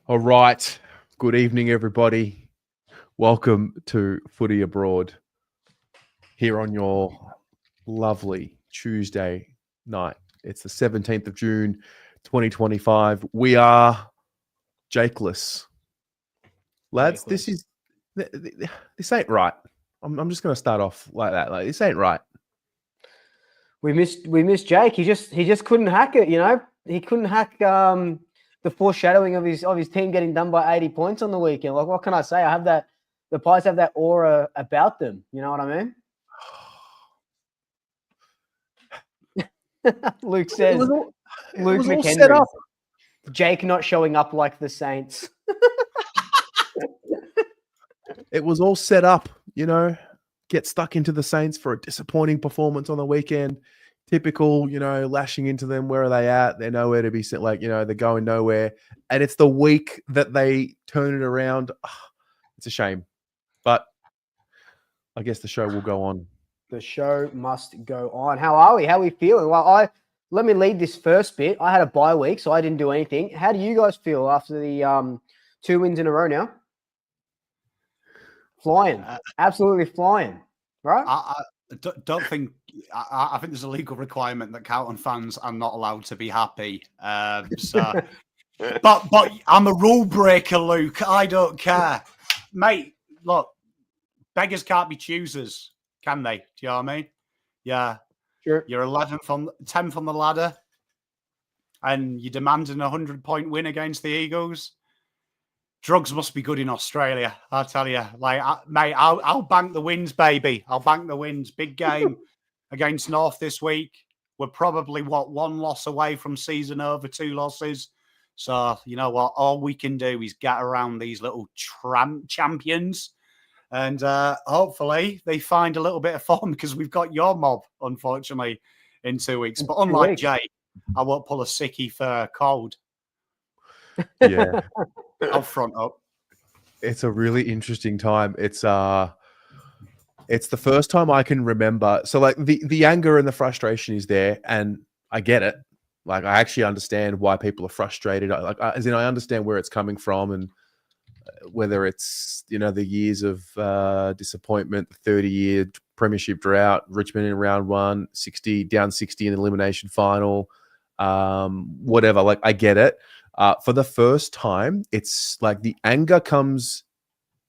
All right. Good evening, everybody. Welcome to Footy Abroad here on your lovely Tuesday night. It's the 17th of June, 2025. We are Jakeless. Lads, Jakeless. this ain't right. I'm just going to start off like that. Like, this ain't right. We missed Jake. He just couldn't hack it, you know. He couldn't hack the foreshadowing of his team getting done by 80 points on the weekend. Like, what can I say? The Pies have that aura about them. You know what I mean? Luke says, it was all McHenry, set up. Jake not showing up like the Saints. It was all set up, you know. Get stuck into the Saints for a disappointing performance on the weekend. Typical, you know, lashing into them. Where are they at? They're nowhere to be sent. Like, you know, they're going nowhere. And it's the week that they turn it around. It's a shame. But I guess the show will go on. The show must go on. How are we? How are we feeling? Well, let me lead this first bit. I had a bye week, so I didn't do anything. How do you guys feel after the 2 wins in a row now? Flying. Absolutely flying. Right? I don't think I think there's a legal requirement that Carlton fans are not allowed to be happy. But I'm a rule breaker, Luke. I don't care, mate. Look, beggars can't be choosers, can they? Do you know what I mean? Yeah, sure. You're 10th on the ladder, and you're demanding a 100-point win against the Eagles. Drugs must be good in Australia, I tell you. Like, mate, I'll bank the wins, baby. I'll bank the wins. Big game against North this week. We're probably, one loss away from season over, 2 losses. So, you know what? All we can do is get around these little champions. And hopefully they find a little bit of form because we've got your mob, unfortunately, in 2 weeks. But unlike Jay, I won't pull a sickie for cold. Yeah. I'll front up. It's a really interesting time. It's the first time I can remember. So like the anger and the frustration is there, and I get it. Like, I actually understand why people are frustrated. I understand where it's coming from, and whether it's, you know, the years of disappointment, the 30-year premiership drought, Richmond in round 1, down 60 in the elimination final, whatever. Like, I get it. For the first time, it's like the anger comes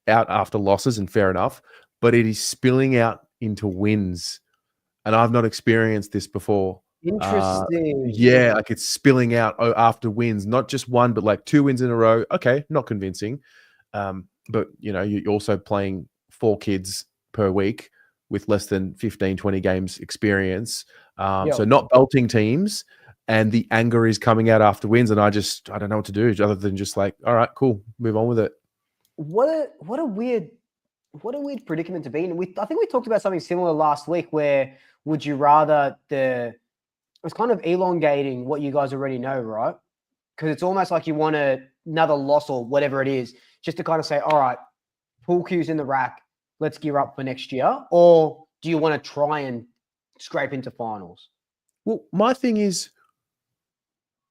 out after losses, and fair enough, but it is spilling out into wins. And I've not experienced this before. Interesting. Yeah, like it's spilling out after wins, not just one, but like 2 wins in a row. Okay, not convincing. But, you know, you're also playing 4 kids per week with less than 15, 20 games experience. So not belting teams. And the anger is coming out after wins, and I don't know what to do other than just like, all right, cool, move on with it. What a weird predicament to be in. I think we talked about something similar last week, where would you rather it was kind of elongating what you guys already know, right? Because it's almost like you want another loss or whatever it is, just to kind of say, all right, pool cues in the rack, let's gear up for next year, or do you want to try and scrape into finals? Well, my thing is,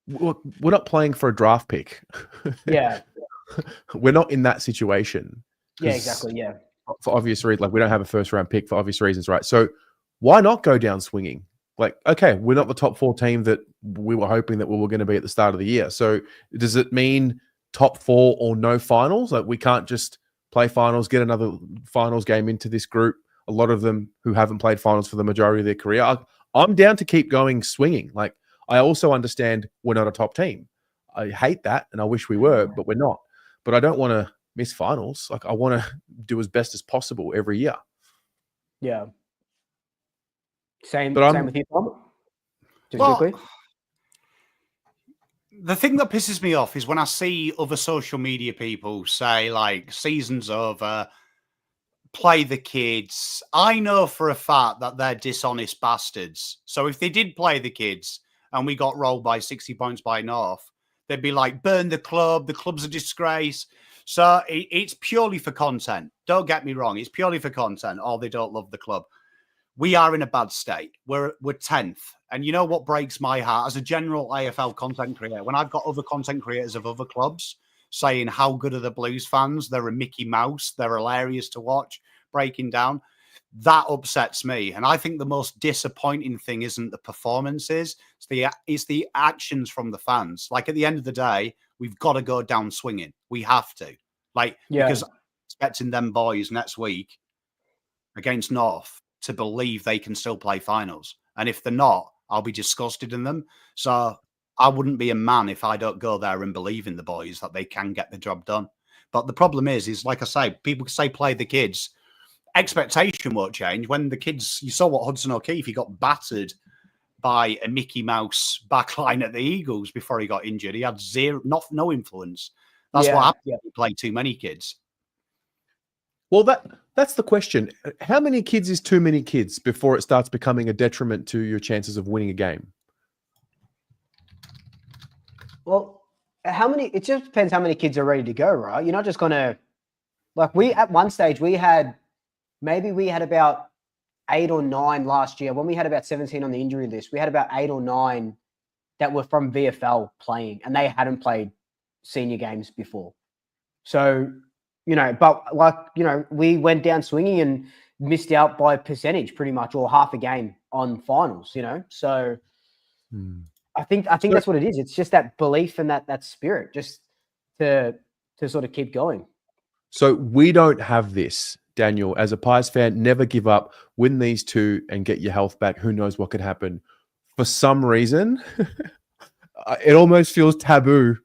we're not playing for a draft pick. Yeah. We're not in that situation. Yeah, exactly. Yeah. For obvious reasons, like we don't have a first round pick for obvious reasons, right? So why not go down swinging? Like, okay, we're not the top 4 team that we were hoping that we were going to be at the start of the year. So does it mean top 4 or no finals? Like, we can't just play finals, get another finals game into this group. A lot of them who haven't played finals for the majority of their career. I'm down to keep going swinging. Like, I also understand we're not a top team. I hate that, and I wish we were, but we're not. But I don't want to miss finals. Like, I want to do as best as possible every year. Yeah. Same with you, Tom? Well, the thing that pisses me off is when I see other social media people say, like, season's over, play the kids. I know for a fact that they're dishonest bastards. So if they did play the kids and we got rolled by 60 points by North, they'd be like, burn the club's a disgrace. So it's purely for content. Don't get me wrong. It's purely for content, or they don't love the club. We are in a bad state. We're 10th. And you know what breaks my heart as a general AFL content creator? When I've got other content creators of other clubs saying how good are the Blues fans? They're a Mickey Mouse. They're hilarious to watch, breaking down. That upsets me. And I think the most disappointing thing isn't the performances. It's the actions from the fans. Like, at the end of the day, we've got to go down swinging. We have to. Because I'm expecting them boys next week against North to believe they can still play finals. And if they're not, I'll be disgusted in them. So I wouldn't be a man if I don't go there and believe in the boys that they can get the job done. But the problem is like I say, people say play the kids. Expectation won't change. When the kids, you saw what Hudson O'Keefe, he got battered by a Mickey Mouse backline at the Eagles before he got injured. He had no influence. That's what happened. He played too many kids. Well, that's the question. How many kids is too many kids before it starts becoming a detriment to your chances of winning a game? Well, it just depends how many kids are ready to go, right? You're not just going to, at one stage, we had about 8 or 9 last year. When we had about 17 on the injury list, we had about 8 or 9 that were from VFL playing, and they hadn't played senior games before. So, we went down swinging and missed out by percentage pretty much, or half a game on finals, So I think that's what it is. It's just that belief and that spirit just to sort of keep going. So we don't have this, Daniel, as a Pies fan. Never give up, win these 2 and get your health back. Who knows what could happen? For some reason, it almost feels taboo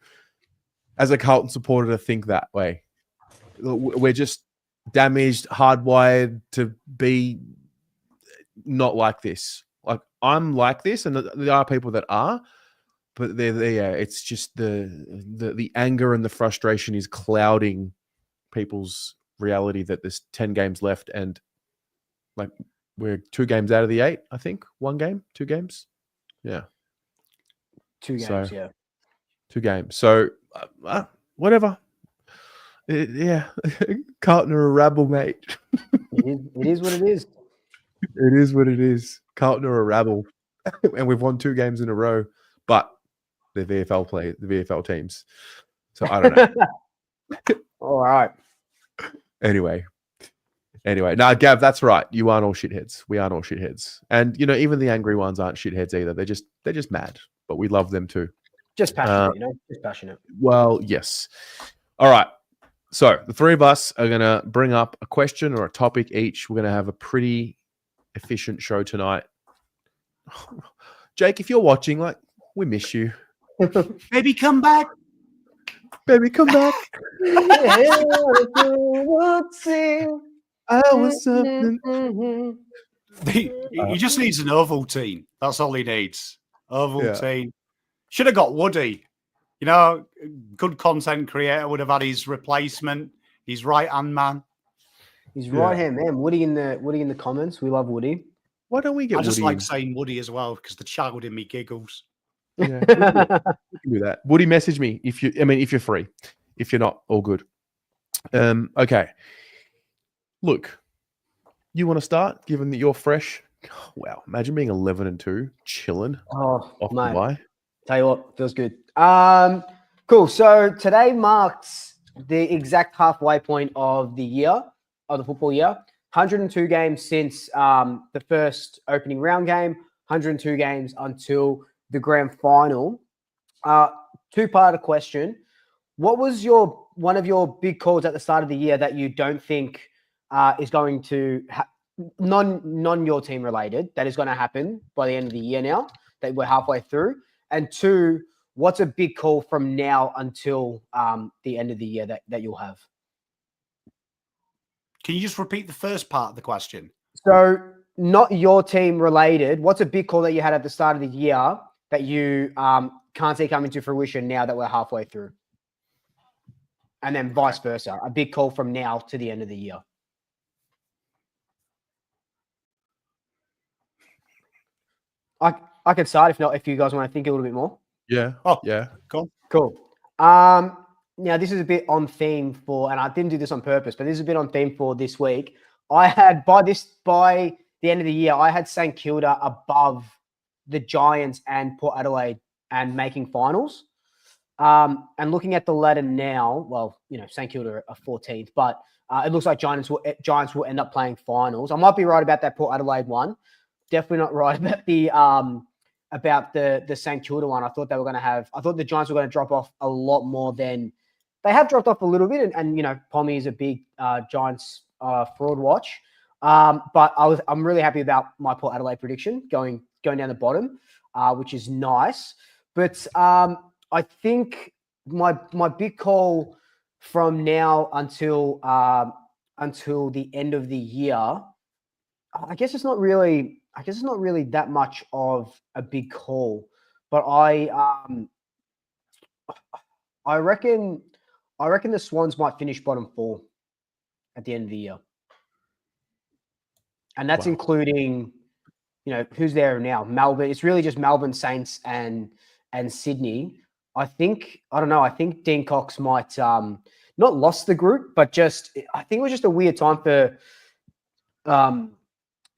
as a Carlton supporter to think that way. We're just damaged, hardwired to be not like this. Like, I'm like this, and there are people that are, but they're there. It's just the anger and the frustration is clouding people's reality that there's 10 games left, and we're 2 games out of the 8, I think. 1 game, 2 games. Yeah. 2 games, yeah. 2 games. So, whatever. Carlton are a rabble, mate. It is what it is. It is what it is. Carlton are a rabble. And we've won 2 games in a row, but they're the VFL teams. So I don't know. All right. Anyway. Now, Gav, that's right. You aren't all shitheads. We aren't all shitheads. And, even the angry ones aren't shitheads either. They're just mad, but we love them too. Just passionate, just passionate. Well, yes. All right. So the 3 of us are going to bring up a question or a topic each. We're going to have a pretty efficient show tonight. Jake, if you're watching, we miss you. Baby, come back. Baby, come back. He just needs an Ovaltine. That's all he needs. Ovaltine. Yeah. Should have got Woody. Good content creator would have had his replacement, his right-hand man. His right-hand man. Woody in the comments. We love Woody. Why don't we get Woody? I just like saying Woody as well because the child in me giggles. Yeah, we can do that. Woody, message me if you're free. If you're not, all good. Okay. Look, you want to start, given that you're fresh? Oh, wow, imagine being 11-2, chilling. Oh, off mate. Dubai. Tell you what, feels good. Cool. So today marks the exact halfway point of the football year. 102 games since the first opening round game. 102 games until the grand final. 2-part question. What was one of your big calls at the start of the year that you don't think is going to non your team related, that is going to happen by the end of the year now that we're halfway through? And 2, what's a big call from now until the end of the year that you'll have? Can you just repeat the first part of the question? So not your team related. What's a big call that you had at the start of the year that you can't see coming to fruition now that we're halfway through? And then vice versa, a big call from now to the end of the year. I can start if you guys want to think a little bit more. Yeah. Oh, yeah. Cool. Now this is a bit on theme for, and I didn't do this on purpose, but this is a bit on theme for this week. I had by the end of the year, I had St Kilda above the Giants and Port Adelaide and making finals. And looking at the ladder now, well, St Kilda are 14th, but it looks like Giants will end up playing finals. I might be right about that Port Adelaide one. Definitely not right about the St Kilda one. I thought the Giants were going to drop off a lot more than they have dropped off a little bit. And Pommy is a big Giants fraud watch. But I'm really happy about my Port Adelaide prediction going down the bottom, which is nice. But I think my big call from now until the end of the year, I guess it's not really that much of a big call, but I reckon the Swans might finish bottom 4 at the end of the year, and that's including who's there now. Melbourne. It's really just Melbourne, Saints, and Sydney. I think Dean Cox might not lost the group, but I think it was just a weird time for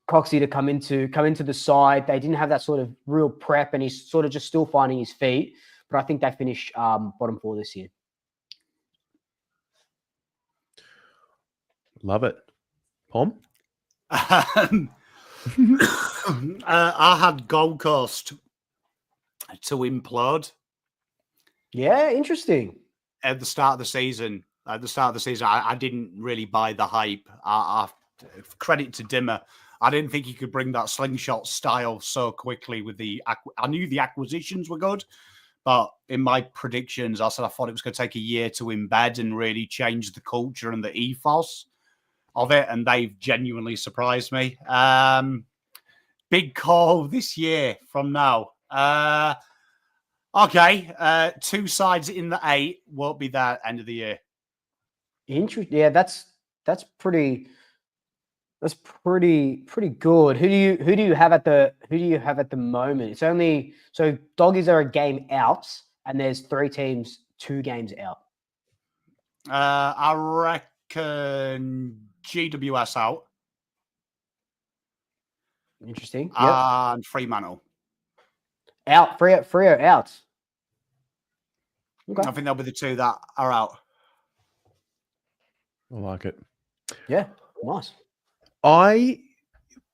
Coxie to come into the side. They didn't have that sort of real prep, and he's sort of just still finding his feet. But I think they finish bottom 4 this year. Love it. Pom? I had Gold Coast to implode. Yeah, interesting. At the start of the season, I didn't really buy the hype. Credit to Dimmer. I didn't think he could bring that slingshot style so quickly with I knew the acquisitions were good, but in my predictions, I said I thought it was going to take a year to embed and really change the culture and the ethos of it, and they've genuinely surprised me. Big call this year from now. Okay, 2 sides in the 8 won't be there end of the year. Interesting. Yeah, that's pretty good. Who do you have at the moment? It's only so Doggies are a game out, and there's 3 teams 2 games out. I reckon GWS out. Interesting. And Fremantle out. Freo out. Okay. I think they'll be the 2 that are out. I like it. Yeah, nice. I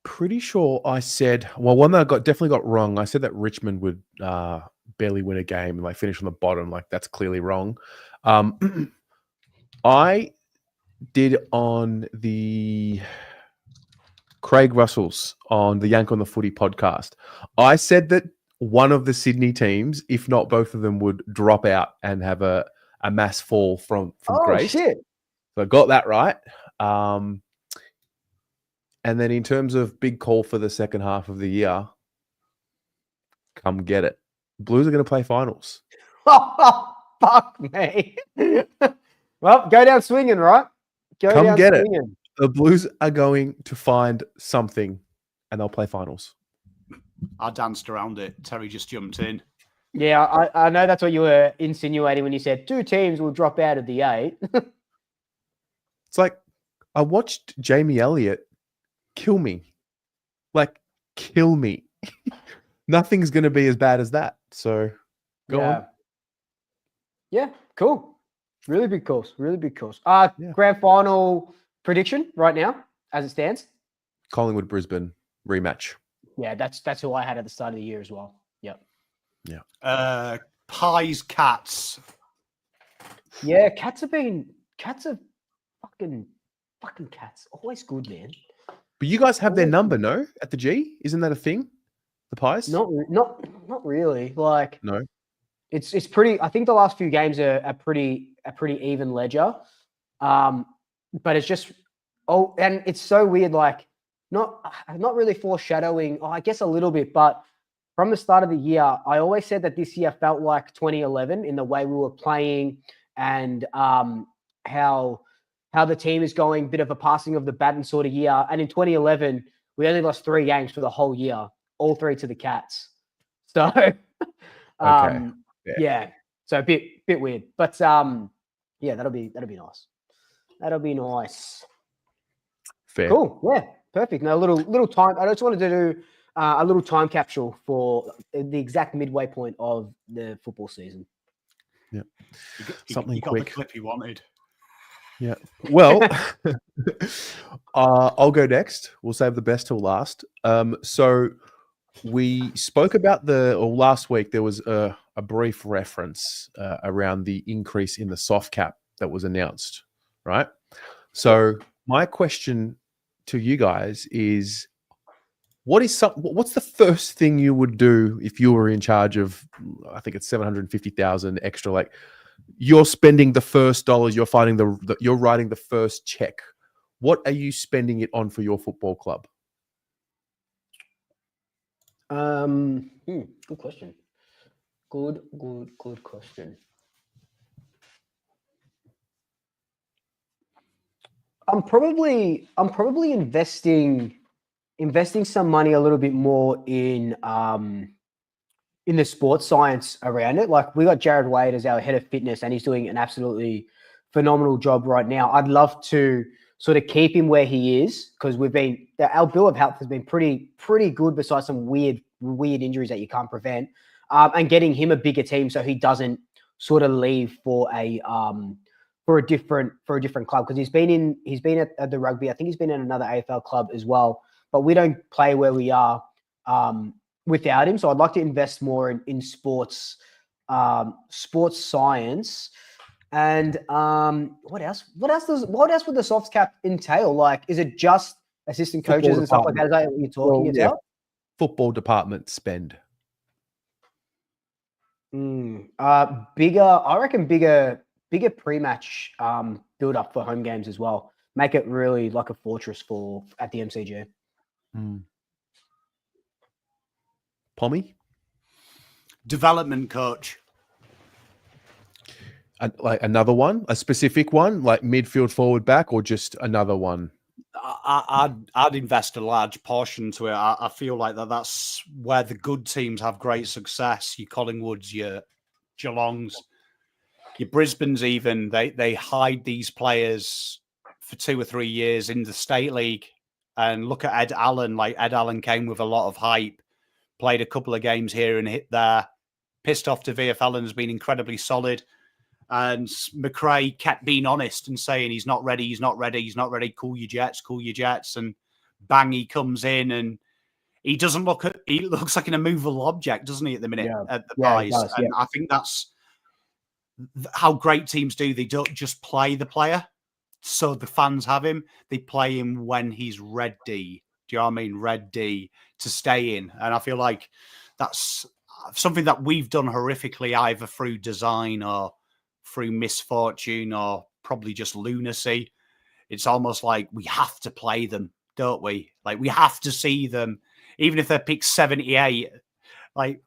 pretty sure I said, one that I definitely got wrong. I said that Richmond would barely win a game and finish on the bottom. That's clearly wrong. I did on the Craig Russell's on the Yank on the Footy podcast. I said that one of the Sydney teams, if not both of them, would drop out and have a mass fall from grace. Shit. So I got that right. And then in terms of big call for the second half of the year, come get it. Blues are going to play finals. Oh, fuck me. Well, go down swinging, right? Come get it. The Blues are going to find something, and they'll play finals. I danced around it. Terry just jumped in. Yeah, I know that's what you were insinuating when you said 2 teams will drop out of the 8. It's like I watched Jamie Elliott kill me. Kill me. Nothing's going to be as bad as that. So go on. Yeah, cool. Really big calls. Grand final prediction right now, as it stands. Collingwood Brisbane rematch. Yeah, that's who I had at the start of the year as well. Yep. Yeah. Pies, Cats. Yeah, Cats are fucking Cats. Always good, man. But you guys have their number, no? At the G? Isn't that a thing? The Pies? Not really. No. It's pretty. I think the last few games are pretty even ledger. But it's just and it's so weird. Not really foreshadowing. I guess a little bit, but from the start of the year, I always said that this year felt like 2011 in the way we were playing and how the team is going, bit of a passing of the baton sort of year. And in 2011, we only lost 3 games for the whole year, all 3 to the Cats. So, Okay. Yeah. So a bit weird, but yeah, that'll be nice. That'll be nice. Fair. Cool. Yeah. Perfect. Now, a little time. I just wanted to do a little time capsule for the exact midway point of the football season. Yeah. Something Something got quick. the clip he wanted. Yeah. Well, I'll go next. We'll save the best till last. So we spoke about last week there was a brief reference around the increase in the soft cap that was announced, right? So my question to you guys is, what's the first thing you would do if you were in charge of, I think it's 750,000 extra, like you're spending the first dollars, you're you're writing the first check. What are you spending it on for your football club? Good question. Good question. I'm probably investing some money a little bit more in the sports science around it. Like, we got Jared Wade as our head of fitness, and he's doing an absolutely phenomenal job right now. I'd love to sort of keep him where he is, because our bill of health has been pretty good, besides some weird injuries that you can't prevent. And getting him a bigger team so he doesn't sort of leave for a different club, because he's been at the rugby. I think he's been in another AFL club as well, but we don't play where we are without him. So I'd like to invest more in sports science. And what else would the soft cap entail? Like, is it just assistant coaches and stuff like that? Is that what you're talking about? Football department spend. I reckon bigger pre-match build up for home games as well. Make it really like a fortress at the MCG. Pommy? Development coach. Like another one, a specific one, like midfield, forward, back, or just another one? I'd invest a large portion to it. I feel like that's where the good teams have great success. Your Collingwoods, your Geelongs, your Brisbane's even. They hide these players for 2 or 3 years in the State League. And look at Ed Allen. Like, Ed Allen came with a lot of hype, played a couple of games here and hit there. Pissed off to VFL and has been incredibly solid. And McRae kept being honest and saying he's not ready. Cool your jets. And bang, he comes in and he looks like an immovable object, doesn't he, at the minute at the Pies? And I think that's how great teams do. They don't just play the player so the fans have him. They play him when he's ready. Do you know what I mean? Ready to stay in. And I feel like that's something that we've done horrifically, either through design or through misfortune or probably just lunacy. It's almost like we have to play them, don't we? Like, we have to see them, even if they're picked 78. Like,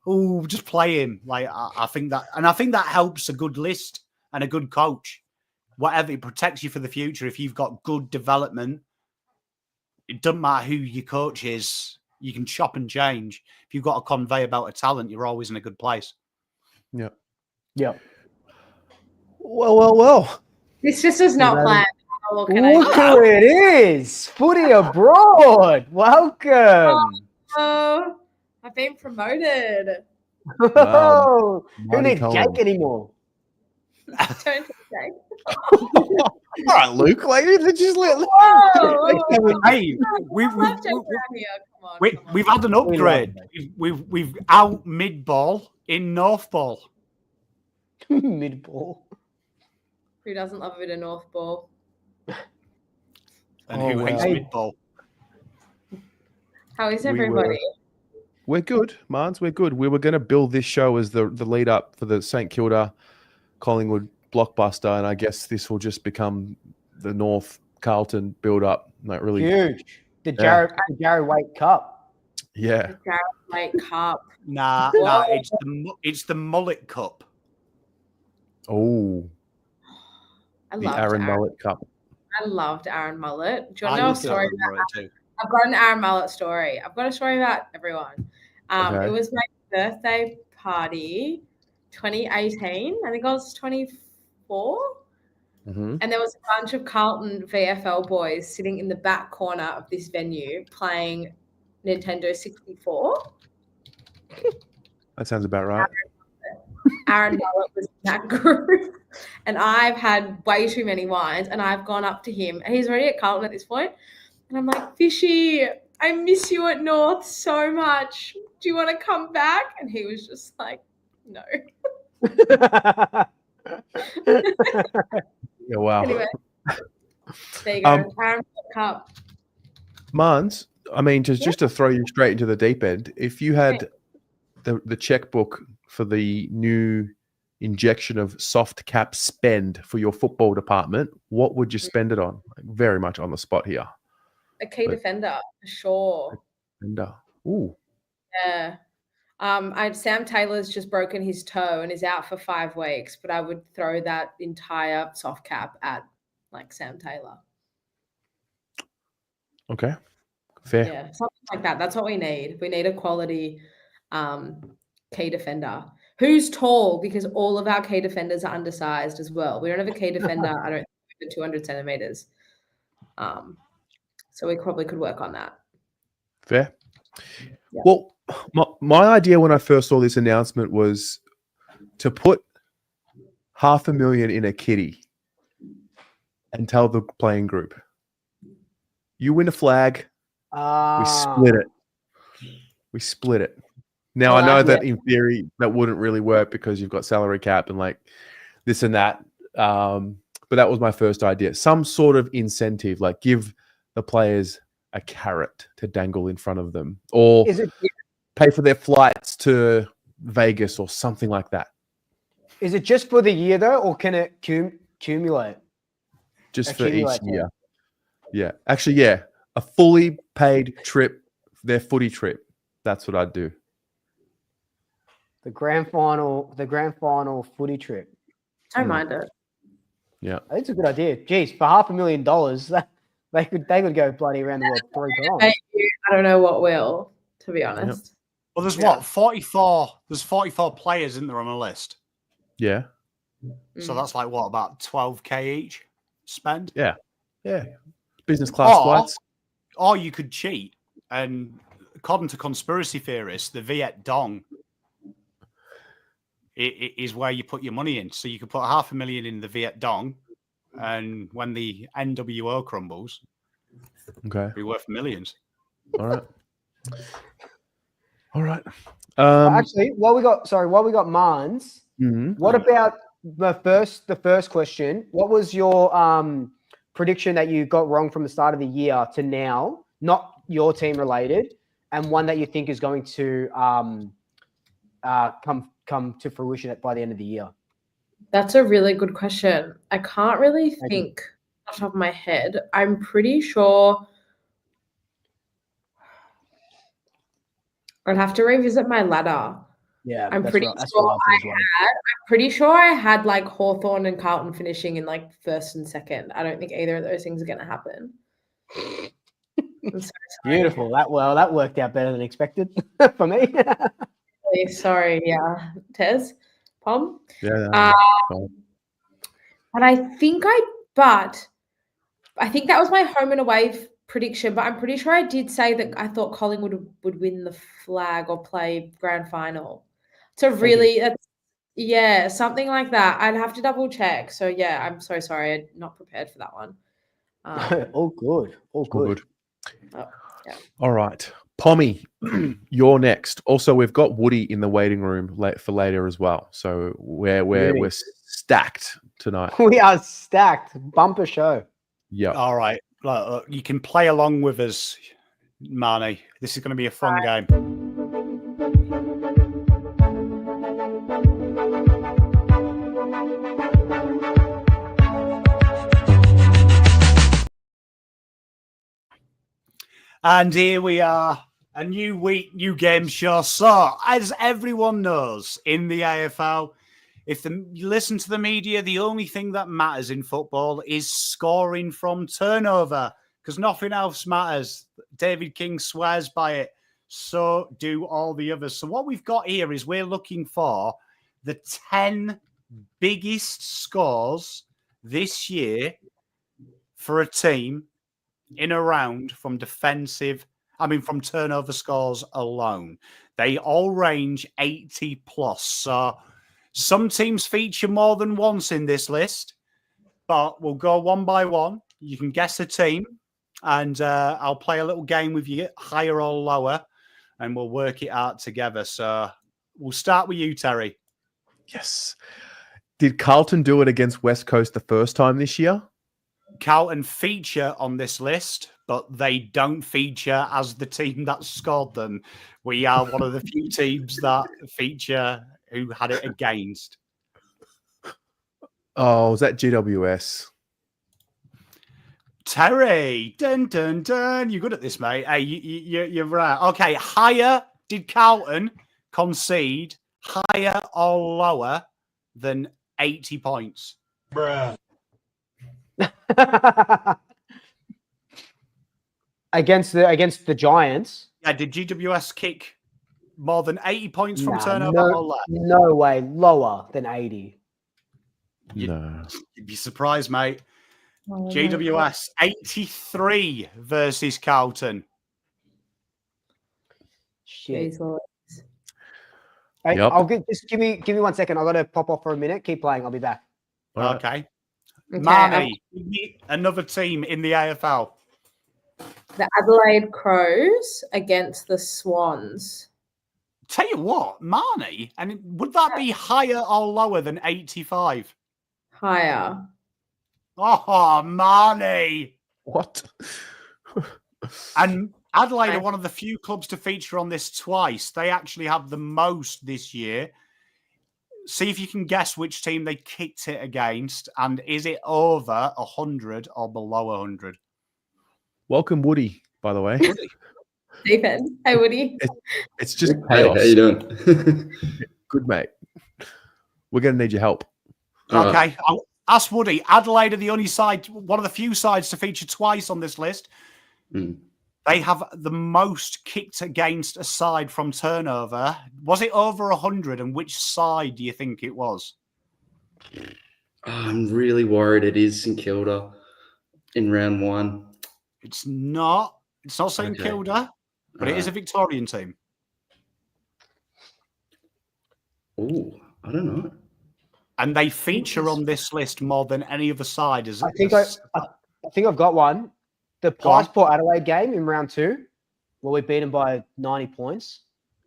just play him. Like, I think that helps a good list and a good coach. Whatever, it protects you for the future. If you've got good development, it doesn't matter who your coach is. You can chop and change. If you've got a conveyor belt of talent, you're always in a good place. Yeah. Yeah. Well. This just was not planned. Look who it is. Footy Abroad. Welcome. Oh, I've been promoted. Wow. Who needs Jake anymore? Don't take Jake. All right, Luke. Like, just let. Hey, we've had an upgrade. We've out mid ball in North Ball. Mid ball. Who doesn't love a bit of North Ball? And who hates mid ball? How is everybody? We're good, Mans. We're good. We were going to build this show as the lead up for the St Kilda Collingwood blockbuster, and I guess this will just become the North Carlton build up. Like, really huge. The Jared Waite Cup. Yeah. The Jared Waite Cup. Nah, it's the Mullet Cup. Oh. The Aaron Mullet Cup. I loved Aaron Mullet. Do you want to know a story about too? I've got an Aaron Mullet story. I've got a story about everyone. It was my birthday party, 2018. I think I was 24. Mm-hmm. And there was a bunch of Carlton VFL boys sitting in the back corner of this venue playing Nintendo 64. That sounds about right. Aaron Mullet was in that group, and I've had way too many wines, and I've gone up to him, and he's already at Carlton at this point, and I'm like, Fishy, I miss you at North so much. Do you want to come back? And he was just like, no. Yeah, wow. Anyway, there you go. Aaron Cup. Mans, I mean, just to throw you straight into the deep end, if you had the checkbook for the new injection of soft cap spend for your football department, what would you spend it on? Like, very much on the spot here. A key defender, for sure. Defender. Ooh. Yeah. Sam Taylor's just broken his toe and is out for 5 weeks, but I would throw that entire soft cap at like Sam Taylor. Okay. Fair. Yeah, something like that. That's what we need. We need a quality key defender who's tall, because all of our key defenders are undersized as well. We don't have a key defender, I don't think, 200 centimeters. So we probably could work on that. Fair. Yeah. Well, my idea when I first saw this announcement was to put $500,000 in a kitty and tell the playing group, you win a flag, we split it. We split it. Now, I know that in theory that wouldn't really work because you've got salary cap and like this and that. But that was my first idea. Some sort of incentive, like give the players a carrot to dangle in front of them, or pay for their flights to Vegas or something like that. Is it just for the year though, or can it accumulate? Just for each year. Yeah. Actually, yeah. A fully paid trip, their footy trip. That's what I'd do. The grand final footy trip. I don't mind it. Yeah. That's a good idea. Geez, for $500,000, they could go bloody around the world 3 times. I don't know what will, to be honest. Yep. Well, there's what, 44? There's 44 players, isn't there, on a list? Yeah. So that's like what, about 12K each spend? Yeah. Yeah. Business class flights. Or you could cheat, and according to conspiracy theorists, the Viet Dong is where you put your money in. So you could put $500,000 in the Viet Dong, and when the NWO crumbles, it'll be worth millions. All right. All right. Actually, while we got Mans, what about the first question? What was your prediction that you got wrong from the start of the year to now, not your team related, and one that you think is going to come to fruition by the end of the year? That's a really good question. I can't really think off the top of my head. I'm pretty sure I'd have to revisit my ladder. Yeah, I'm pretty sure I had like Hawthorn and Carlton finishing in like first and second. I don't think either of those things are going to happen. I'm so Beautiful. That worked out better than expected for me. Sorry, yeah, Tez, Pom. Yeah. And I think that was my home and away prediction. But I'm pretty sure I did say that I thought Collingwood would win the flag or play grand final. So really, something like that. I'd have to double check. So yeah, I'm so sorry, I'm not prepared for that one. All good. Oh, yeah. All right. Pommy, you're next. Also, we've got Woody in the waiting room for later as well. So we're stacked tonight. We are stacked. Bumper show. Yeah. All right. You can play along with us, Marnie. This is going to be a fun game. And here we are, a new week, new game show. So, as everyone knows, in the AFL, if you listen to the media, the only thing that matters in football is scoring from turnover, because nothing else matters. David King swears by it. So do all the others. So what we've got here is we're looking for the 10 biggest scores this year for a team in a round from turnover scores alone. They all range 80 plus. So Some teams feature more than once in this list, but we'll go one by one. You can guess a team, and I'll play a little game with you, higher or lower, and we'll work it out together. So we'll start with you, Terry. Yes. Did Carlton do it against West Coast the first time this year? Carlton feature on this list, but they don't feature as the team that scored them. We are one of the few teams that feature who had it against. Oh, was that GWS? Terry, dun dun dun. You're good at this, mate. Hey, you're right. Okay, higher. Did Carlton concede higher or lower than 80 points? Bruh. against the Giants. Yeah, did GWS kick more than 80 points from Nah, turnover or less? no way, lower than 80. No. You'd be surprised, mate. Oh, GWS 83 versus Carlton. Shit. Jeez, Lord. Hey, Yep. just give me 1 second. I got to pop off for a minute. Keep playing. I'll be back. All right. Okay. Okay, Marnie, give me another team in the AFL. the Adelaide Crows against the Swans. Tell you what, Marnie, and would that be higher or lower than 85? Higher. Oh, Marnie. What? And Adelaide are one of the few clubs to feature on this twice. They actually have the most this year. See if you can guess which team they kicked it against, and is it over 100 or below 100? Welcome, Woody, by the way. Stephen. Hey, Woody. It's just Hey, chaos. how you doing? Good, mate. We're going to need your help. All right. Okay, I'll ask Woody. Adelaide are the only side, one of the few sides to feature twice on this list. Mm. They have the most kicked against a side from turnover. Was it over 100? And which side do you think it was? I'm really worried it is St Kilda in round one. It's not. It's not St Okay. Kilda, but it is a Victorian team. Oh, I don't know. And they feature on this list more than any other side. I think I've got one. The Go on. Passport Adelaide game in round 2, where we beat them by 90 points.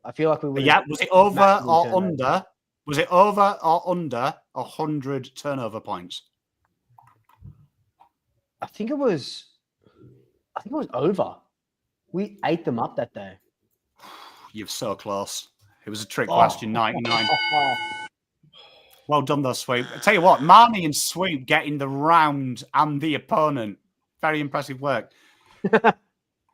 I feel like we would. Yeah, was it over maximum or turnover. under? Was it over or under 100 turnover points? I think it was over. We ate them up that day. You're so close. It was a trick Oh. question, 99. Well done, though, Swoop. I tell you what, Marnie and Swoop getting the round and the opponent. Very impressive work.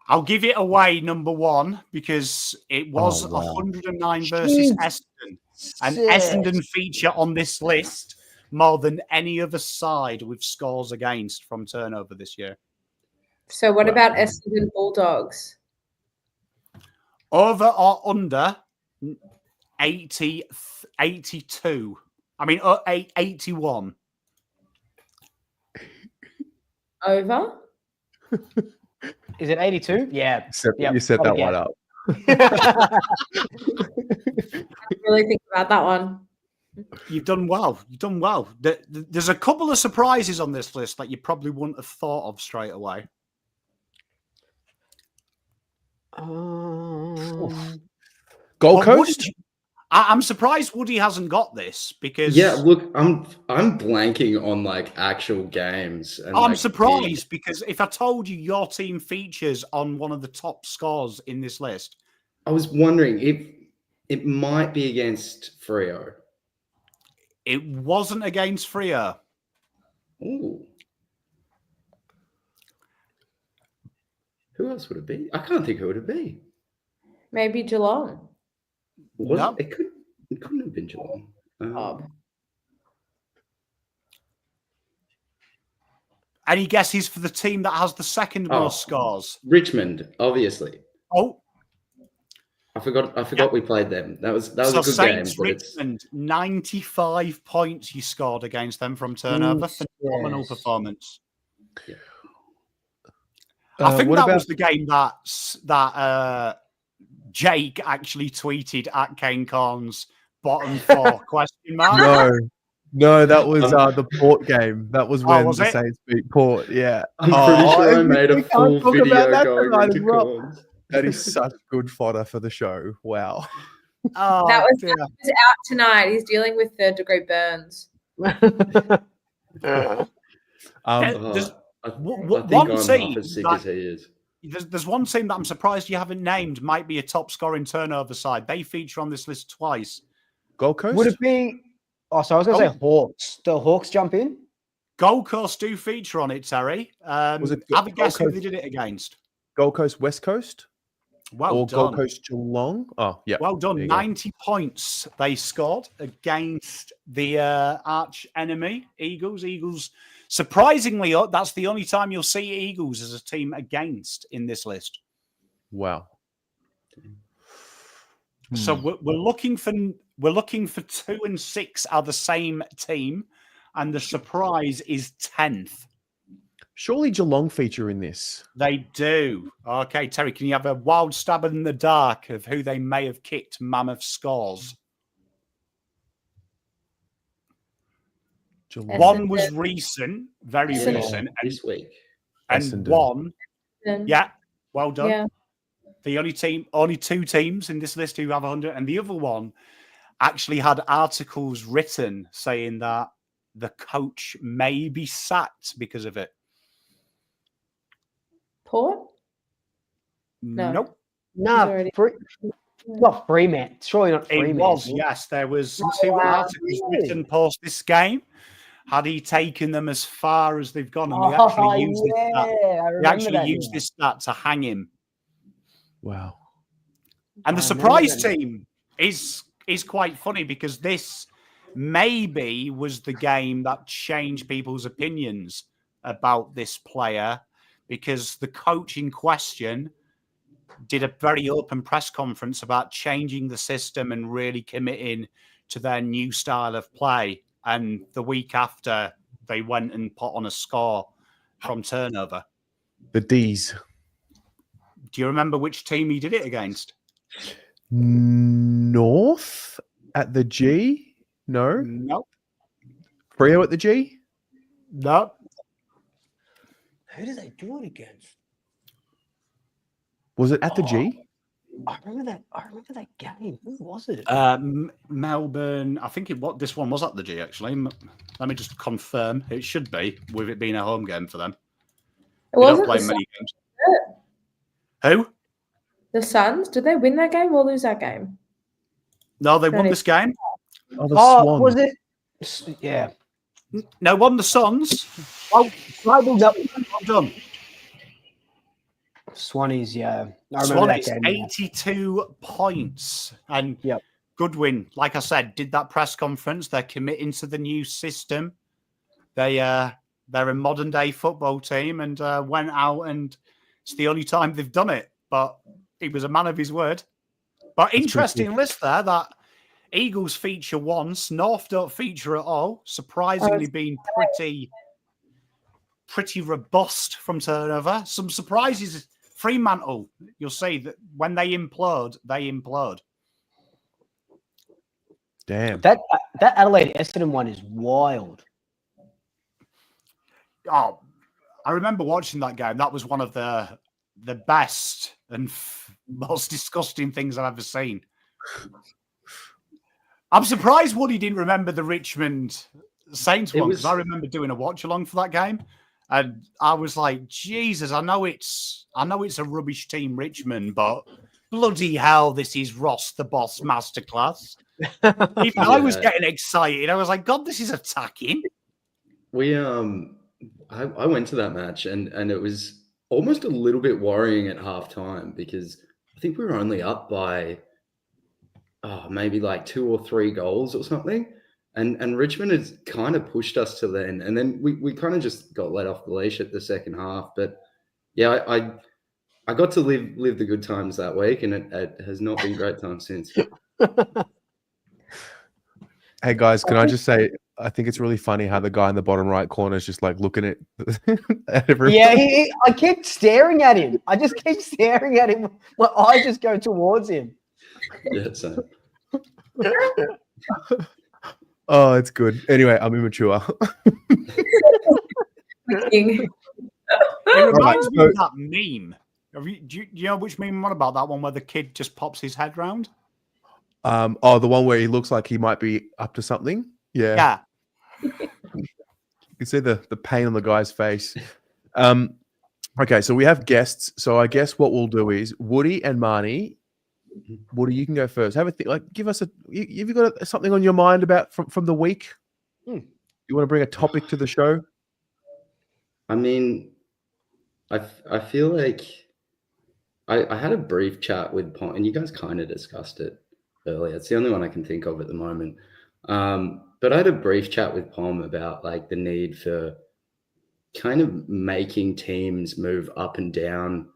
I'll give it away, number 1, because it was 109 versus Jeez. Essendon. And Shit. Essendon feature on this list more than any other side with scores against from turnover this year. So what about Essendon Bulldogs? Over or under 82. I mean, 81. Over? Is it 82? Yeah. You set that probably one up. I really think about that one. You've done well. You've done well. There's a couple of surprises on this list that you probably wouldn't have thought of straight away. Gold Well, Coast? I'm surprised Woody hasn't got this because Yeah, look, I'm blanking on like actual games. And, I'm like, surprised because if I told you your team features on one of the top scores in this list, I was wondering if it might be against Freo. it wasn't against Freo. Ooh. Who else would it be? I can't think who would it be. Maybe Geelong. Was No. it couldn't have been Geelong. Bob. Any guesses for the team that has the second most scores? Richmond, obviously. Oh, I forgot we played them. That was so a good Saints game. But it's Richmond, 95 points you scored against them from turnover. Phenomenal Yes. performance. Yeah. I think what that about- was the game that Jake actually tweeted at Kane Corns bottom four? Question mark. No, that was the Port game. That was when was the it? Saints beat Port. Yeah. I'm pretty sure I and made a we can't full talk video about that going tonight into as well. corns. That is such good fodder for the show. Wow. Oh, That was dear. out tonight. He's dealing with third-degree burns. There's I one think I'm team half as sick that- as he is. There's one team that I'm surprised you haven't named. Might be a top scoring turnover side. They feature on this list twice. Gold Coast? Would it be? Oh, so I was going to say Hawks. The Hawks jump in? Gold Coast do feature on it, Terry. Was it Have a guess who Gold they did it against. Gold Coast, West Coast? Well or done. Gold Coast, Geelong? Oh, yeah. Well done. There you go. 90 points they scored against the arch enemy, Eagles. Eagles, surprisingly, that's the only time you'll see Eagles as a team against in this list. Wow. So we're looking for 2 and 6 are the same team, and the surprise is 10th. Surely Geelong feature in this. They do. Okay, Terry, can you have a wild stab in the dark of who they may have kicked mammoth scores? Geelong. One was recent, very Essendon. recent, This week. and Essendon. one, Then- yeah, well done. Yeah. The only 2 teams in this list who have 100, and the other one actually had articles written saying that the coach may be sacked because of it. Port? No. Nope. No, already- not Freeman. Surely not It Freeman. was, yes. There was 2 articles written post this game. Had he taken them as far as they've gone, and they actually used this stat. I They remember actually that used now. this stat to hang him. Wow. And the I remember surprise that now. team is quite funny because this maybe was the game that changed people's opinions about this player, because the coach in question did a very open press conference about changing the system and really committing to their new style of play. And the week after, they went and put on a score from turnover. The D's. Do you remember which team he did it against? North at the G? No. Nope. Freo at the G? Nope. Who did they do it against? Was it at the G? I remember that game. Who was it? Melbourne. I think this one was at the G, actually. Let me just confirm. It should be, with it being a home game for them. It They don't wasn't play the, many games. Who? the Suns. Did they win that game or lose that game? No, they won this game. Oh, the Oh, Swan. was it? Yeah. No, won the Suns. Oh, well done. Swannies, yeah. I remember that Swannies, game. yeah. 82 points. And Yep. Goodwin, like I said, did that press conference. They're committing to the new system. They're a modern day football team, and went out, and it's the only time they've done it. But he was a man of his word. But interesting list there that Eagles feature once, North don't feature at all. Surprisingly, being pretty robust from turnover. Some surprises. Fremantle, you'll see that when they implode, they implode. Damn. That Adelaide Essendon one is wild. Oh, I remember watching that game. That was one of the best and most disgusting things I've ever seen. I'm surprised Woody didn't remember the Richmond Saints one, because I remember doing a watch along for that game, and I was like, Jesus, I know it's a rubbish team, Richmond, but bloody hell, this is Ross the Boss masterclass. Even I was getting excited. I was like, God, this is attacking. We I went to that match and it was almost a little bit worrying at halftime, because I think we were only up by maybe like 2 or 3 goals or something. And Richmond has kind of pushed us to then. And then we kind of just got let off the leash at the second half. But yeah, I got to live the good times that week, and it has not been great times since. Hey guys, can I just say, I think it's really funny how the guy in the bottom right corner is just like looking at everyone. Yeah, I kept staring at him. I just keep staring at him. My eyes just go towards him. Yeah, so Oh, it's good. Anyway, I'm immature. King. It reminds me so- of that meme. Do you know which meme I'm on about? That one where the kid just pops his head round? Oh, the one where he looks like he might be up to something. Yeah. Yeah. You can see the pain on the guy's face. Okay, so we have guests. So I guess what we'll do is Woody and Marnie. Woody, you can go first. Have a think. Like, give us a. Have you got something on your mind about from the week? You want to bring a topic to the show? I mean, I feel like I had a brief chat with Pom, and you guys kind of discussed it earlier. It's the only one I can think of at the moment. But I had a brief chat with Pom about like the need for kind of making teams move up and down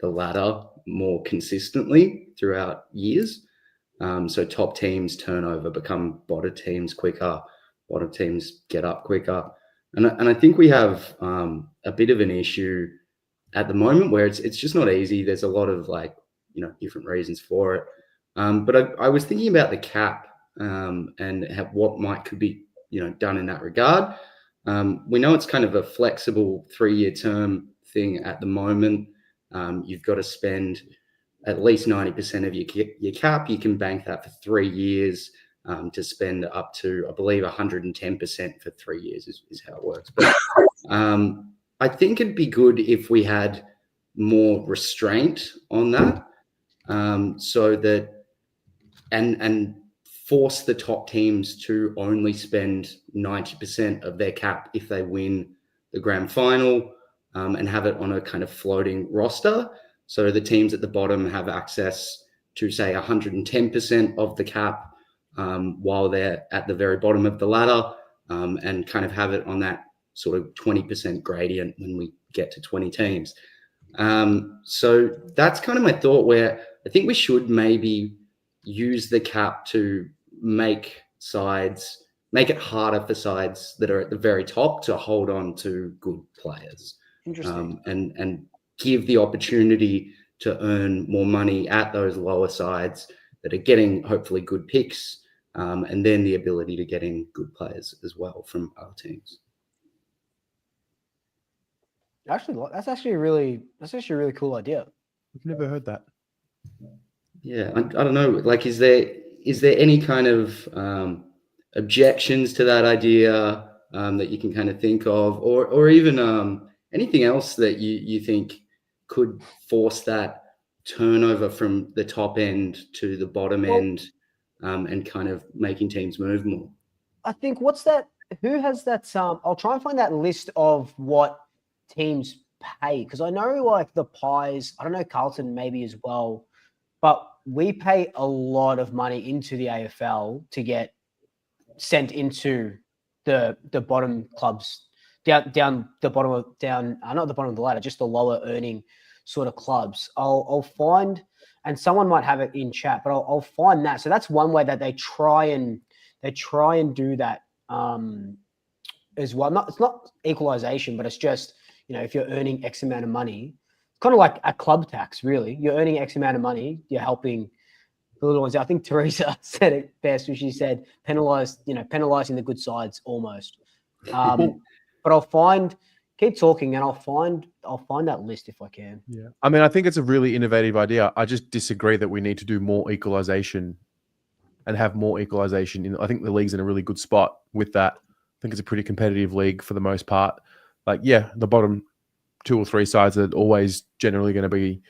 the ladder more consistently throughout years. So top teams turn over, become bottom teams quicker, bottom teams get up quicker. And I think we have a bit of an issue at the moment where it's just not easy. There's a lot of like, different reasons for it. But I was thinking about the cap and what could be, done in that regard. We know it's kind of a flexible 3-year term thing at the moment. You've got to spend at least 90% of your cap. You can bank that for 3 years to spend up to, I believe, 110% for 3 years is how it works. But I think it'd be good if we had more restraint on that, so that and force the top teams to only spend 90% of their cap if they win the grand final, and have it on a kind of floating roster. So the teams at the bottom have access to, say, 110% of the cap while they're at the very bottom of the ladder, and kind of have it on that sort of 20% gradient when we get to 20 teams. So that's kind of my thought, where I think we should maybe use the cap to make it harder for sides that are at the very top to hold on to good players. Interesting. And give the opportunity to earn more money at those lower sides that are getting hopefully good picks, and then the ability to get in good players as well from other teams. Actually, that's actually a really cool idea. I've never heard that. Yeah, I don't know. Like, is there any kind of objections to that idea that you can kind of think of, or even anything else that you think could force that turnover from the top end to the bottom end, and kind of making teams move more? I think who has that? I'll try and find that list of what teams pay, because I know like the Pies, I don't know, Carlton maybe as well, but we pay a lot of money into the AFL to get sent into the bottom clubs, down the bottom of not the bottom of the ladder, just the lower earning sort of clubs. I'll find, and someone might have it in chat, but I'll find that. So that's one way that they try and do that as well. It's not equalization, but it's just, if you're earning X amount of money, it's kind of like a club tax, really. You're earning X amount of money, you're helping the little ones. I think Teresa said it best when she said penalizing the good sides almost. But keep talking, and I'll find that list if I can. Yeah. I mean, I think it's a really innovative idea. I just disagree that we need to do more equalization and have more equalization. I think the league's in a really good spot with that. I think it's a pretty competitive league for the most part. Like, yeah, the bottom 2 or 3 sides are always generally going to be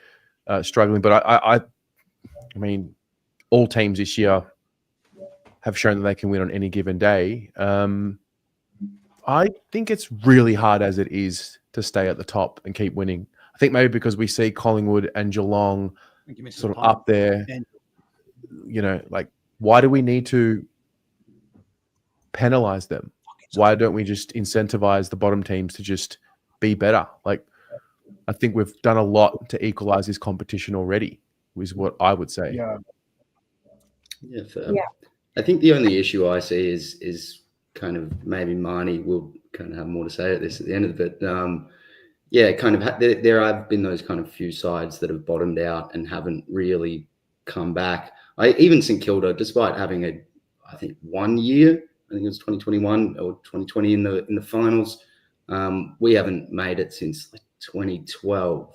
struggling. But I mean, all teams this year have shown that they can win on any given day. I think it's really hard as it is to stay at the top and keep winning. I think maybe because we see Collingwood and Geelong sort of up there, like, why do we need to penalize them? Why don't we just incentivize the bottom teams to just be better? Like, I think we've done a lot to equalize this competition already, is what I would say. Yeah, fair. Yeah. I think the only issue I see is kind of, maybe Marnie will kind of have more to say at this at the end of it. There have been those kind of few sides that have bottomed out and haven't really come back. Even St Kilda, despite having I think 1 year. I think it was 2021 or 2020 in the finals. We haven't made it since like 2012,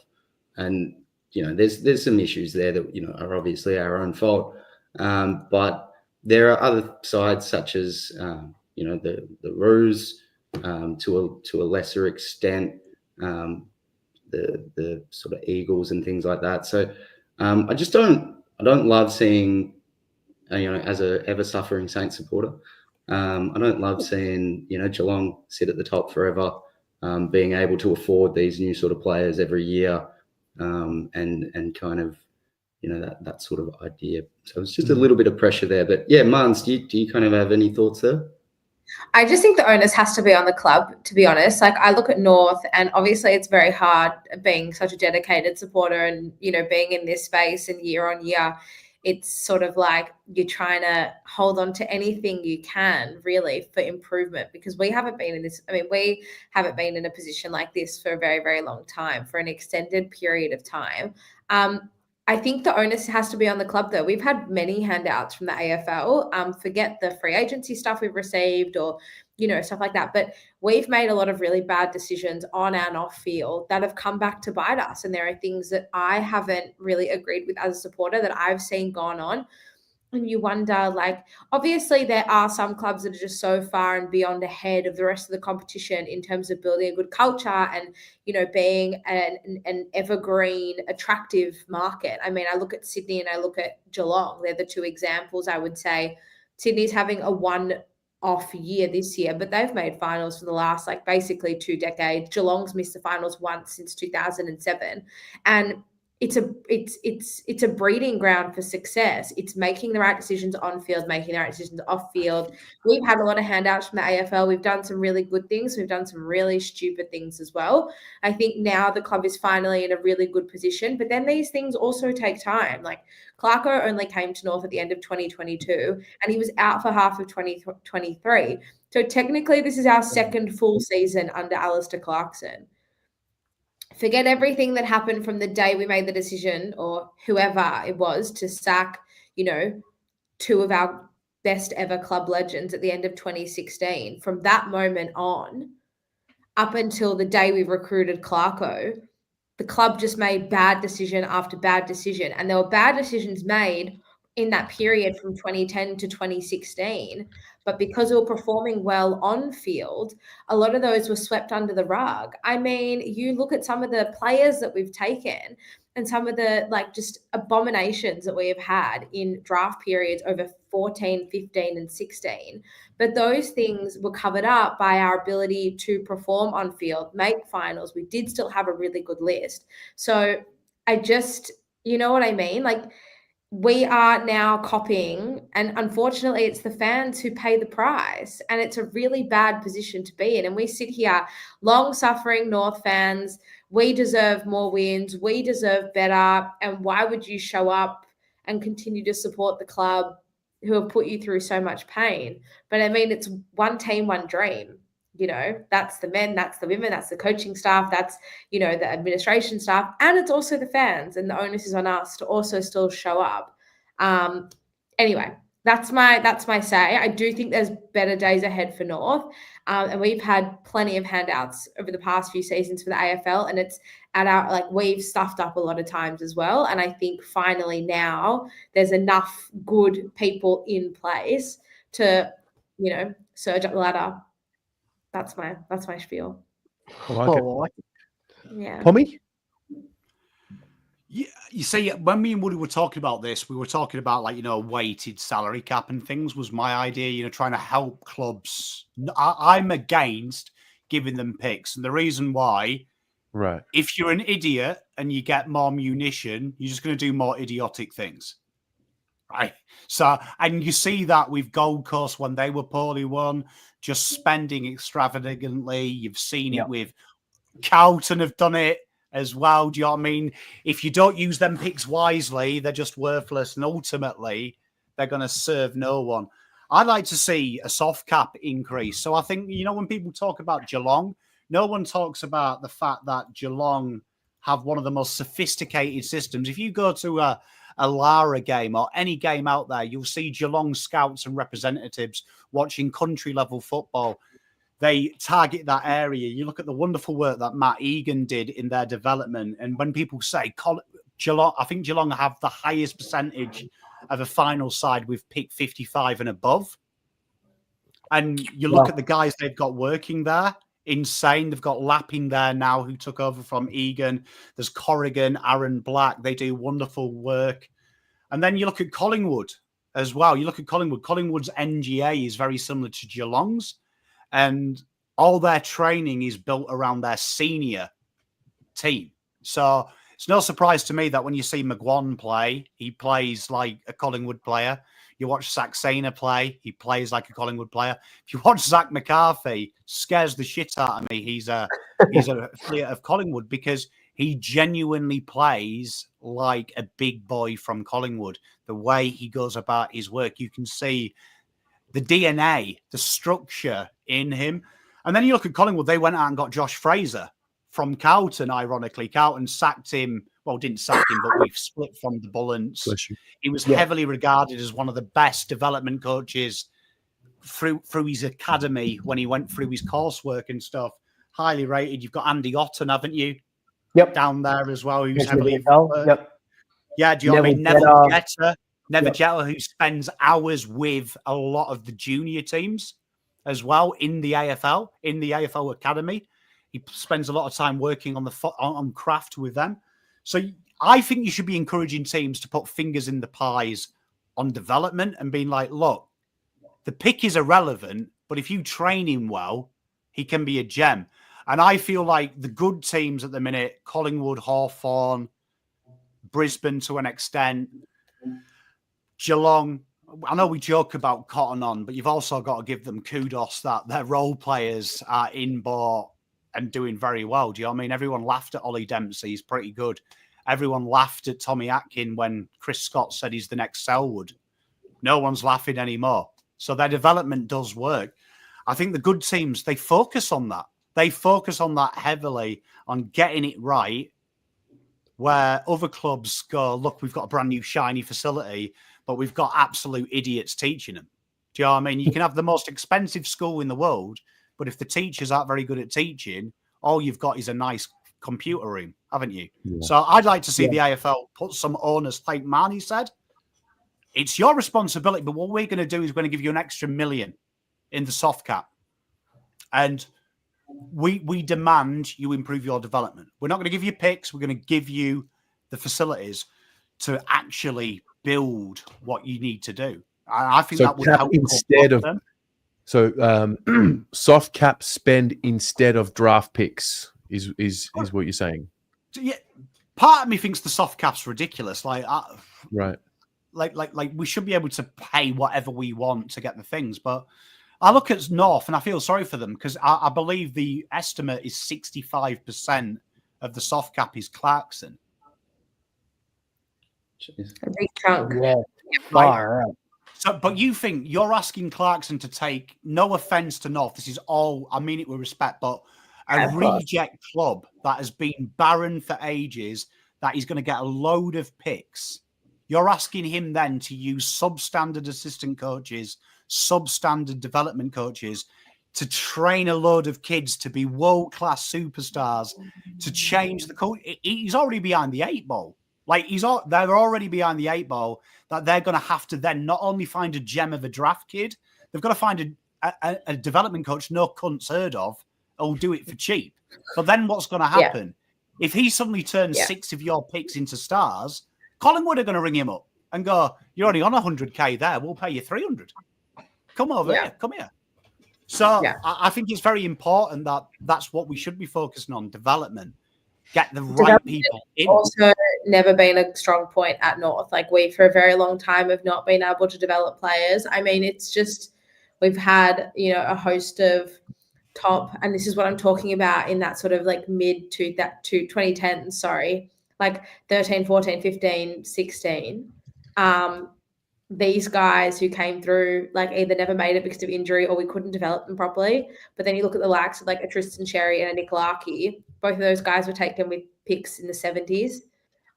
and there's some issues there that are obviously our own fault. But there are other sides such as the Roos, to a lesser extent, the sort of Eagles and things like that. So I don't love seeing, as a ever suffering Saints supporter, I don't love seeing Geelong sit at the top forever, being able to afford these new sort of players every year, and kind of that sort of idea. So it's just a little bit of pressure there. But yeah, Mans, do you kind of have any thoughts there? I just think the onus has to be on the club, to be honest. Like, I look at North, and obviously it's very hard being such a dedicated supporter and, being in this space and year on year. It's sort of like you're trying to hold on to anything you can, really, for improvement, because we haven't been in this. I mean, we haven't been in a position like this for a very, very long time, for an extended period of time. I think the onus has to be on the club, though. We've had many handouts from the AFL. Forget the free agency stuff we've received or, stuff like that. But we've made a lot of really bad decisions on and off field that have come back to bite us. And there are things that I haven't really agreed with as a supporter that I've seen gone on. And you wonder, like, obviously there are some clubs that are just so far and beyond ahead of the rest of the competition in terms of building a good culture and, being an evergreen, attractive market. I mean, I look at Sydney and I look at Geelong. They're the two examples I would say. Sydney's having a one-off year this year, but they've made finals for the last, basically 2 decades. Geelong's missed the finals once since 2007. And it's a breeding ground for success. It's making the right decisions on field, making the right decisions off field. We've had a lot of handouts from the AFL. We've done some really good things. We've done some really stupid things as well. I think now the club is finally in a really good position, but then these things also take time. Like, Clarko only came to North at the end of 2022 and he was out for half of 2023. So technically this is our second full season under Alistair Clarkson. Forget everything that happened from the day we made the decision, or whoever it was, to sack, 2 of our best ever club legends at the end of 2016. From that moment on, up until the day we recruited Clarko, the club just made bad decision after bad decision. And there were bad decisions made in that period from 2010 to 2016. But because we were performing well on field, a lot of those were swept under the rug. I mean, you look at some of the players that we've taken and some of the just abominations that we have had in draft periods over 14, 15 and 16. But those things were covered up by our ability to perform on field, make finals. We did still have a really good list. So I just, you know what I mean? We are now copying, and unfortunately it's the fans who pay the price, and it's a really bad position to be in. And we sit here, long-suffering North fans, we deserve more wins, we deserve better, and why would you show up and continue to support the club who have put you through so much pain? But I mean, it's one team, one dream. That's the men, that's the women, that's the coaching staff, that's, the administration staff, and it's also the fans, and the onus is on us to also still show up. Anyway, that's my say. I do think there's better days ahead for North, and we've had plenty of handouts over the past few seasons for the AFL, and it's at our, we've stuffed up a lot of times as well. And I think finally now there's enough good people in place to, surge up the ladder. That's my spiel. I like it. Yeah. Pommy? Yeah, you see, when me and Woody were talking about this, we were talking about weighted salary cap and things was my idea, trying to help clubs. I'm against giving them picks. And the reason why, right, if you're an idiot and you get more munition, you're just going to do more idiotic things. Right. So, and you see that with Gold Coast when they were poorly won, just spending extravagantly. You've seen it with Carlton have done it as well. Do you know what I mean? If you don't use them picks wisely, they're just worthless. And ultimately, they're going to serve no one. I'd like to see a soft cap increase. So I think, when people talk about Geelong, no one talks about the fact that Geelong have one of the most sophisticated systems. If you go to a a Lara game or any game out there, you'll see Geelong scouts and representatives watching country level football. They target that area. You look at the wonderful work that Matt Egan did in their development. And when people say Geelong, I think Geelong have the highest percentage of a final side with pick 55 and above. And you look at the guys they've got working there. Insane. They've got Lappin there now, who took over from Egan. There's Corrigan, Aaron Black. They do wonderful work. And then you look at Collingwood as well. You look at Collingwood. Collingwood's NGA is very similar to Geelong's. And all their training is built around their senior team. So it's no surprise to me that when you see McGuan play, he plays like a Collingwood player. You watch Saxena play, he plays like a Collingwood player. If you watch Zach McCarthy, scares the shit out of me. He's a affiliate of Collingwood because he genuinely plays like a big boy from Collingwood. The way he goes about his work, you can see the DNA, the structure in him. And then you look at Collingwood, they went out and got Josh Fraser from Carlton, ironically. Carlton sacked him. Well, didn't sack him, but we've split from the Bullants. He was heavily regarded as one of the best development coaches through his academy when he went through his coursework and stuff. Highly rated. You've got Andy Otten, haven't you? Yep. Down there as well, who's Yes, heavily... Yep. Yeah, do you know what I mean? Neville Jeter. Neville Jeter, who spends hours with a lot of the junior teams as well in the AFL, in the AFL Academy. He spends a lot of time working on craft with them. So I think you should be encouraging teams to put fingers in the pies on development and being like, look, the pick is irrelevant, but if you train him well, he can be a gem. And I feel like the good teams at the minute, Collingwood, Hawthorn, Brisbane to an extent, Geelong, I know we joke about Cotton On, but you've also got to give them kudos that their role players are inboard and doing very well. Do you know what I mean? Everyone laughed at Ollie Dempsey. He's pretty good. Everyone laughed at Tommy Atkin when Chris Scott said he's the next Selwood. No one's laughing anymore. So their development does work. I think the good teams, they focus on that. They focus on that heavily, on getting it right, where other clubs go, look, we've got a brand new shiny facility, but we've got absolute idiots teaching them. Do you know what I mean? You can have the most expensive school in the world, but if the teachers aren't very good at teaching, all you've got is a nice computer room, haven't you? Yeah. So I'd like to see the AFL put some onus, like Marnie said. It's your responsibility, but what we're going to do is we're going to give you an extra $1 million in the soft cap. And we demand you improve your development. We're not going to give you picks. We're going to give you the facilities to actually build what you need to do. I think that would help instead of them. So soft cap spend instead of draft picks is what you're saying. Yeah, part of me thinks the soft cap's ridiculous. Like we should be able to pay whatever we want to get the things. But I look at North and I feel sorry for them because I believe the estimate is 65% of the soft cap is Clarkson. Jeez. A big chunk. Yeah. Far out. So, but you think you're asking Clarkson to take, no offense to North, this is all, I mean it with respect, but a reject club that has been barren for ages, that is going to get a load of picks. You're asking him then to use substandard assistant coaches, substandard development coaches to train a load of kids to be world-class superstars, to change the coach. He's already behind the 8 ball. Like they're already behind the 8 ball that they're going to have to then not only find a gem of a draft kid, they've got to find a development coach no cunt's heard of who'll do it for cheap. But then what's going to happen? Yeah. If he suddenly turns 6 of your picks into stars, Collingwood are going to ring him up and go, you're only on 100K there. We'll pay you 300. Come over here. Come here. So I think it's very important that that's what we should be focusing on, development. Get the right people in. Also never been a strong point at North. Like we, for a very long time, have not been able to develop players. I mean, it's just, we've had, a host of top, and this is what I'm talking about in that sort of like mid to 2010s, like 13, 14, 15, 16. These guys who came through like either never made it because of injury or we couldn't develop them properly. But then you look at the likes of like a Tristan Sherry and a Nick Larkey. Both of those guys were taken with picks in the 70s.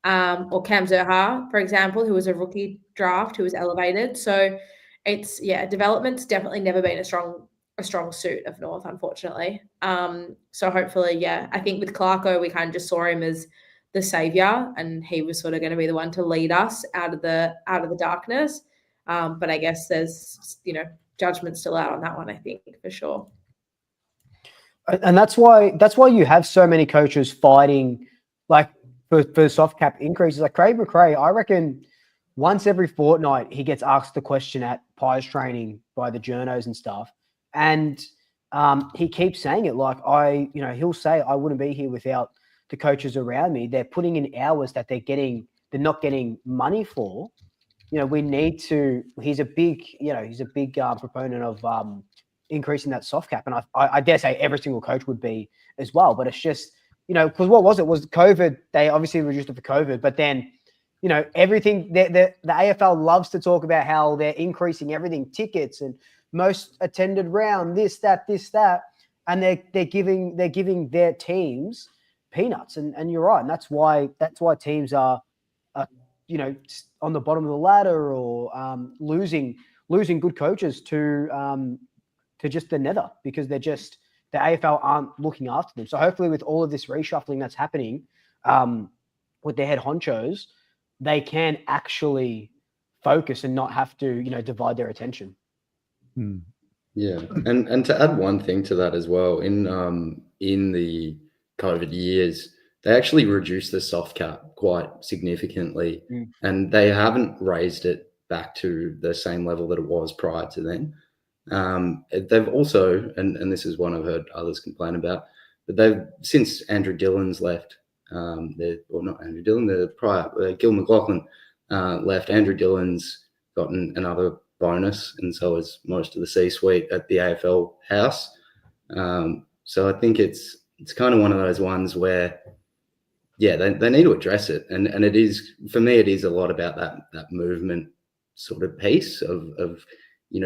or Cam Zerha, for example, who was a rookie draft, who was elevated. So it's development's definitely never been a strong suit of North, unfortunately. So hopefully, I think with Clarko, we kind of just saw him as the savior, and he was sort of going to be the one to lead us out of the darkness. But I guess there's judgment still out on that one, I think, for sure. And that's why you have so many coaches fighting like for soft cap increases. Like Craig McRae, I reckon once every fortnight he gets asked the question at Pies training by the journos and stuff. And he keeps saying it, like he'll say, I wouldn't be here without the coaches around me. They're putting in hours that they're not getting money for. We need to. He's a big proponent of increasing that soft cap, and I dare say every single coach would be as well. But it's just because what was it? Was COVID? They obviously reduced it for COVID, but then everything. The AFL loves to talk about how they're increasing everything, tickets and most attended round, this, that, and they're giving their teams peanuts, and you're right, and that's why teams are on the bottom of the ladder or losing good coaches to just the nether, because the AFL aren't looking after them. So hopefully with all of this reshuffling that's happening with their head honchos, they can actually focus and not have to divide their attention. Yeah, and to add one thing to that as well, in the COVID years, they actually reduced the soft cap quite significantly, and they haven't raised it back to the same level that it was prior to then. They've also, and this is one I've heard others complain about, but they've, since Andrew Dillon's left, not Andrew Dillon, the prior Gil McLaughlin left, Andrew Dillon's gotten another bonus, and so has most of the C-suite at the AFL house. So I think it's kind of one of those ones where, they need to address it, and it is, for me, it is a lot about that movement sort of piece of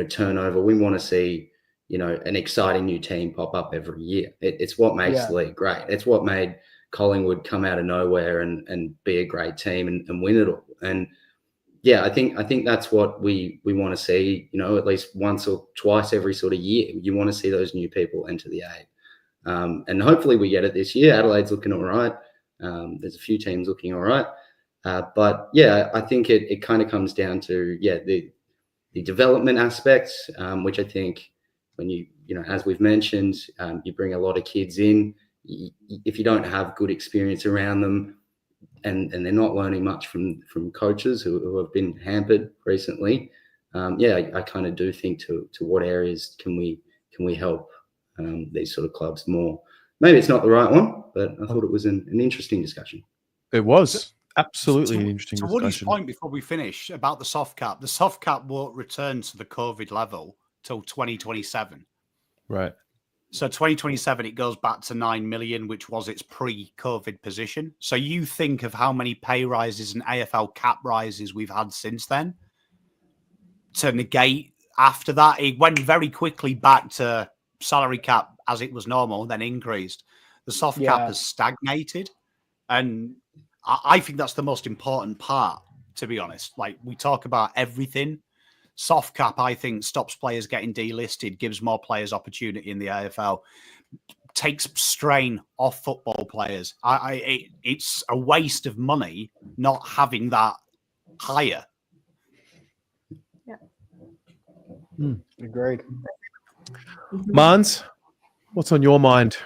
turnover. We want to see an exciting new team pop up every year. It's what makes the league great. It's what made Collingwood come out of nowhere and be a great team and win it all. And I think that's what we want to see, at least once or twice every sort of year. You want to see those new people enter the eight. And hopefully we get it this year. Adelaide's looking all right. There's a few teams looking all right. But I think it kind of comes down to, the development aspects, which I think when you as we've mentioned, you bring a lot of kids in. If you don't have good experience around them, and they're not learning much from coaches who have been hampered recently, I kind of do think to what areas can we help these sort of clubs more. Maybe it's not the right one, but I thought it was an interesting discussion. It was absolutely an interesting discussion. To Woody's point before we finish about the soft cap won't return to the COVID level till 2027. Right. So 2027, it goes back to 9 million, which was its pre-COVID position. So you think of how many pay rises and AFL cap rises we've had since then. To negate after that, it went very quickly back to salary cap as it was normal, then increased. The soft cap has stagnated. And I think that's the most important part, to be honest. Like, we talk about everything. Soft cap, I think, stops players getting delisted, gives more players opportunity in the AFL, takes strain off football players. It's a waste of money not having that higher. Yeah. Agreed. Mans, what's on your mind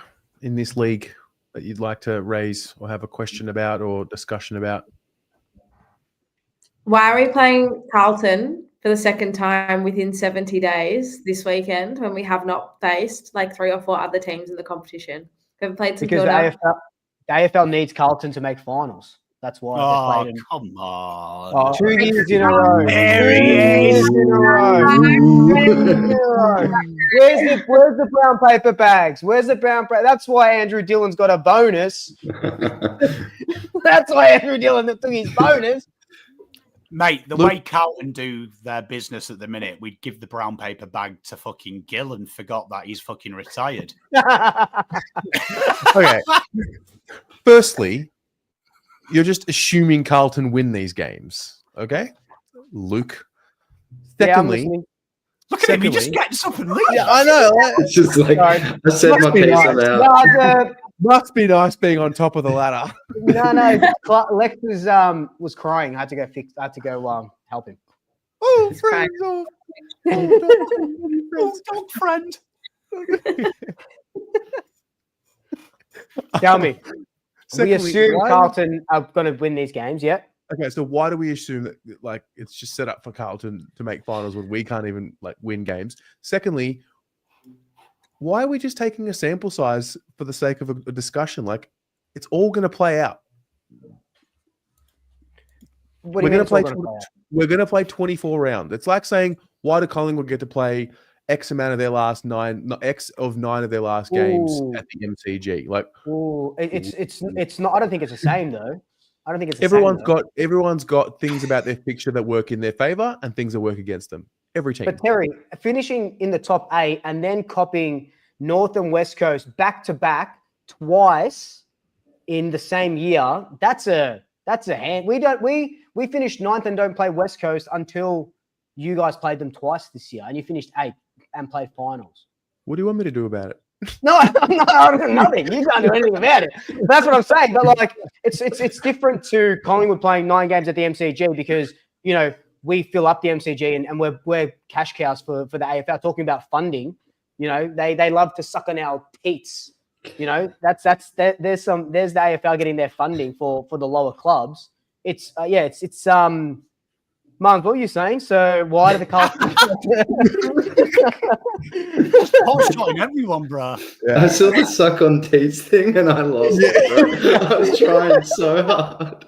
in this league that you'd like to raise or have a question about or discussion about? Why are we playing Carlton for the second time within 70 days this weekend when we have not faced like 3 or 4 other teams in the competition? We haven't played because the AFL needs Carlton to make finals. That's why. Oh, come on. 2 years in a row. There 2 years in a row. Where's the brown paper bags? Where's the brown paper? That's why Andrew Dillon's got a bonus. That's why Andrew Dillon took his bonus. Mate, the way Carlton do their business at the minute, we'd give the brown paper bag to fucking Gill and forgot that he's fucking retired. Okay. Firstly, you're just assuming Carlton win these games, okay, Luke? Yeah, I'm Secondly, listening. Look at him, he just secondly- gets up and leaves. yeah, I know. It's just like Sorry. I said my Must be piece nice. about. No, Must be nice being on top of the ladder. Lex was crying. I had to go fix. I had to go help him. Oh, It's fine. friends! Oh, dog friend. Tell me. We Secondly, assume why- Carlton are going to win these games, yeah? Okay, so why do we assume that like it's just set up for Carlton to make finals when we can't even like win games? Secondly, why are we just taking a sample size for the sake of a discussion? Like, it's all going to play out. What do you mean it's all gonna play out? We're going to play 24 rounds. It's like saying, why do Collingwood get to play X amount of their last X of 9 of their last games Ooh. at the MCG? Like, Ooh, it's not. I don't think it's the same though. I don't think it's the everyone's same, though. everyone's got things about their fixture that work in their favor and things that work against them. Every team. But Terry, finishing in the top 8 and then copying North and West Coast back to back twice in the same year, that's a hand. We finished 9th and don't play West Coast until you guys played them twice this year, and you finished 8th and played finals. What do you want me to do about it? No, nothing. You can't do anything about it. That's what I'm saying. But like, it's different to Collingwood playing 9 games at the MCG because we fill up the MCG and we're cash cows for the AFL. Talking about funding, they love to suck on our teats. There's the AFL getting their funding for the lower clubs. It's Mons, what were you saying? So why do the Carlton? Hot shotting everyone, bro. I saw the suck on teeth thing and I lost it. Bro. I was trying so hard.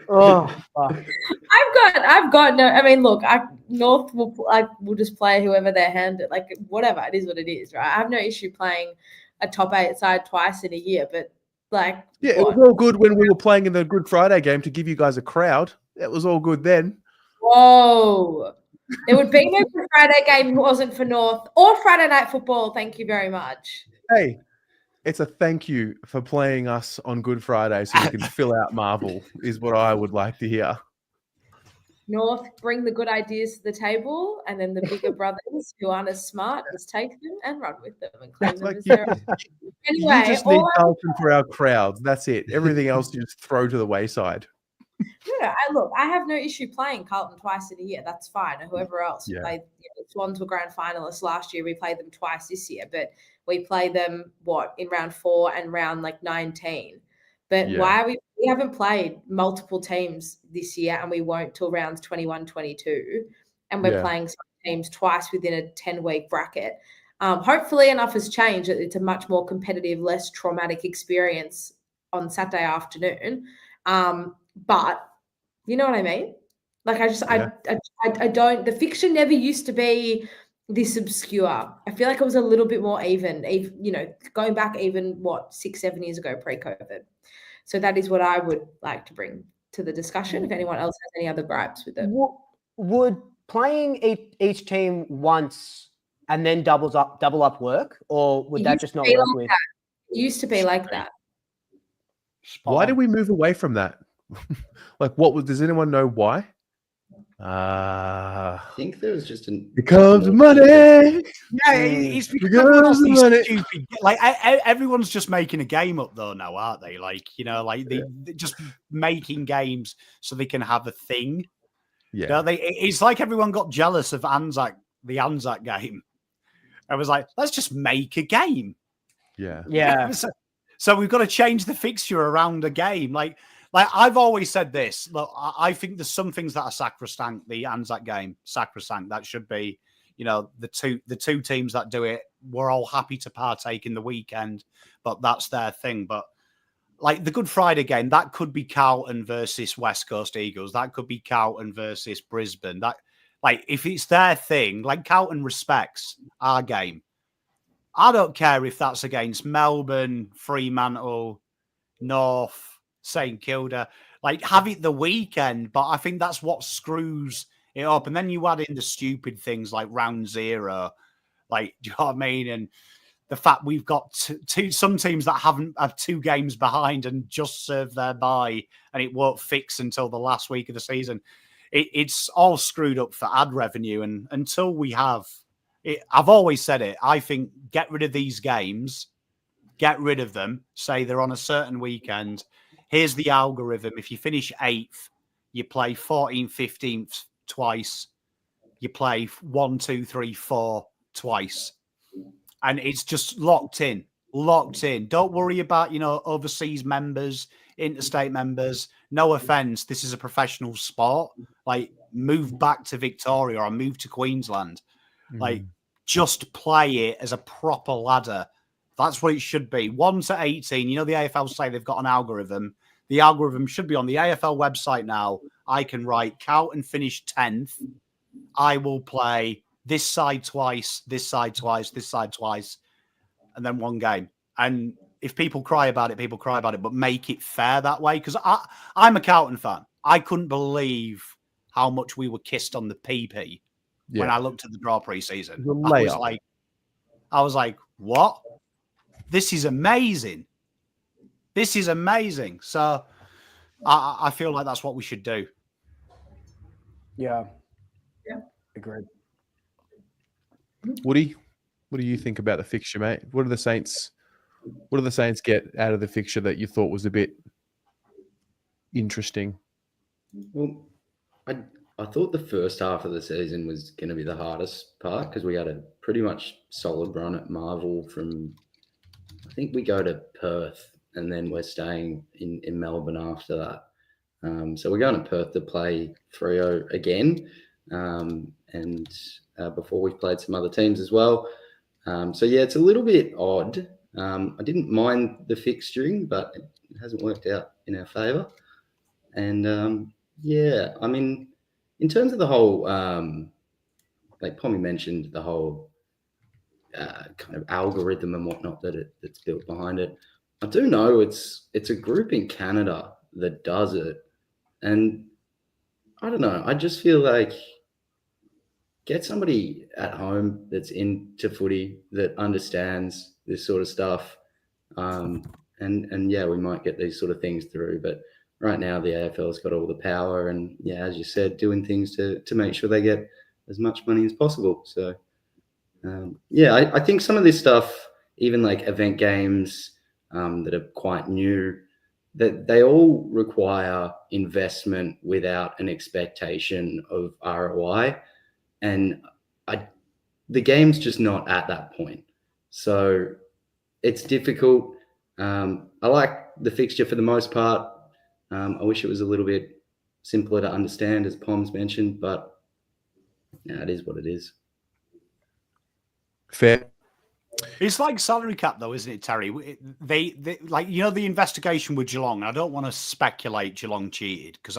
Oh, fuck. I've got no. I mean, look, North will just play whoever they're handed. Like whatever, it is what it is, right? I have no issue playing a top 8 side twice in a year, but like, Yeah, it was all good when we were playing in the Good Friday game to give you guys a crowd. It was all good then. Whoa. There would be no Good Friday game if it wasn't for North or Friday night football. Thank you very much. Hey, it's a thank you for playing us on Good Friday so we can fill out Marvel, is what I would like to hear. North bring the good ideas to the table, and then the bigger brothers who aren't as smart just take them and run with them and claim them as their own. Anyway, You just need Carlton for our crowds. That's it. Everything else you just throw to the wayside. I have no issue playing Carlton twice in a year. That's fine. Or whoever else. Yeah. We played, Swans were grand finalists last year. We played them twice this year, but we play them in round 4 and round 19. But why we haven't played multiple teams this year, and we won't till rounds 21, 22, and we're playing some teams twice within a 10-week bracket. Hopefully enough has changed that it's a much more competitive, less traumatic experience on Saturday afternoon. But you know what I mean? Like I don't. The fixture never used to be this obscure. I feel like it was a little bit more even. Going back even 6-7 years ago pre-COVID. So that is what I would like to bring to the discussion. If anyone else has any other gripes with it, would playing each team once and then double up work, or would that just not work with? It used to be like that. Why did we move away from that? Does anyone know why? I think there was just because of money. Yeah, it's because of money. Stupid. Like everyone's just making a game up though now, aren't they? They're just making games so they can have a thing. Yeah, it's like everyone got jealous of the Anzac game. I was like, let's just make a game. Yeah. So we've got to change the fixture around a game. Like I've always said this. Look, I think there's some things that are sacrosanct. The Anzac game, sacrosanct. That should be, the two teams that do it. We're all happy to partake in the weekend, but that's their thing. But like the Good Friday game, that could be Carlton versus West Coast Eagles. That could be Carlton versus Brisbane. That, like, if it's their thing, like Carlton respects our game. I don't care if that's against Melbourne, Fremantle, North, St Kilda. Like, have it the weekend, but I think that's what screws it up. And then you add in the stupid things like round 0. Like, do you know what I mean? And the fact we've got some teams that have 2 games behind and just served their bye, and it won't fix until the last week of the season. It's all screwed up for ad revenue, and until we have it, I've always said it. I think get rid of these games, get rid of them. Say they're on a certain weekend. Here's the algorithm: if you finish 8th, you play 14th, 15th twice. You play 1, 2, 3, 4 twice. And it's just locked in. Don't worry about, overseas members, interstate members. No offense. This is a professional sport. Like, move back to Victoria or move to Queensland. Like, just play it as a proper ladder. That's what it should be. 1 to 18. The AFL say they've got an algorithm. The algorithm should be on the AFL website now. I can write Carlton finish 10th. I will play this side twice, this side twice, this side twice, and then 1 game. And if people cry about it, people cry about it, but make it fair that way. Because I'm a Carlton fan. I couldn't believe how much we were kissed on the PP when I looked at the draw pre-season. I was like, what? This is amazing. This is amazing. So I feel like that's what we should do. Yeah. Agreed. Woody, what do you think about the fixture, mate? What do the Saints get out of the fixture that you thought was a bit interesting? Well, I thought the first half of the season was going to be the hardest part because we had a pretty much solid run at Marvel from, I think we go to Perth and then we're staying in Melbourne after that. So we're going to Perth to play Freo again. And before we played some other teams as well. So yeah, it's a little bit odd. I didn't mind the fixturing, but it hasn't worked out in our favour. And yeah, I mean, in terms of the whole, like Pommy mentioned, the whole kind of algorithm and whatnot that's built behind it. I do know it's a group in Canada that does it, and I don't know. I just feel like get somebody at home that's into footy that understands this sort of stuff, and yeah, we might get these sort of things through. But right now, the AFL's got all the power, and yeah, as you said, doing things to make sure they get as much money as possible. So yeah, I think some of this stuff, even like event games that are quite new, that they all require investment without an expectation of ROI. And the game's just not at that point. So it's difficult. I like the fixture for the most part. I wish it was a little bit simpler to understand, as Pom's mentioned, but yeah, it is what it is. Fair. It's like salary cap, though, isn't it, Terry? They like, the investigation with Geelong. I don't want to speculate Geelong cheated because,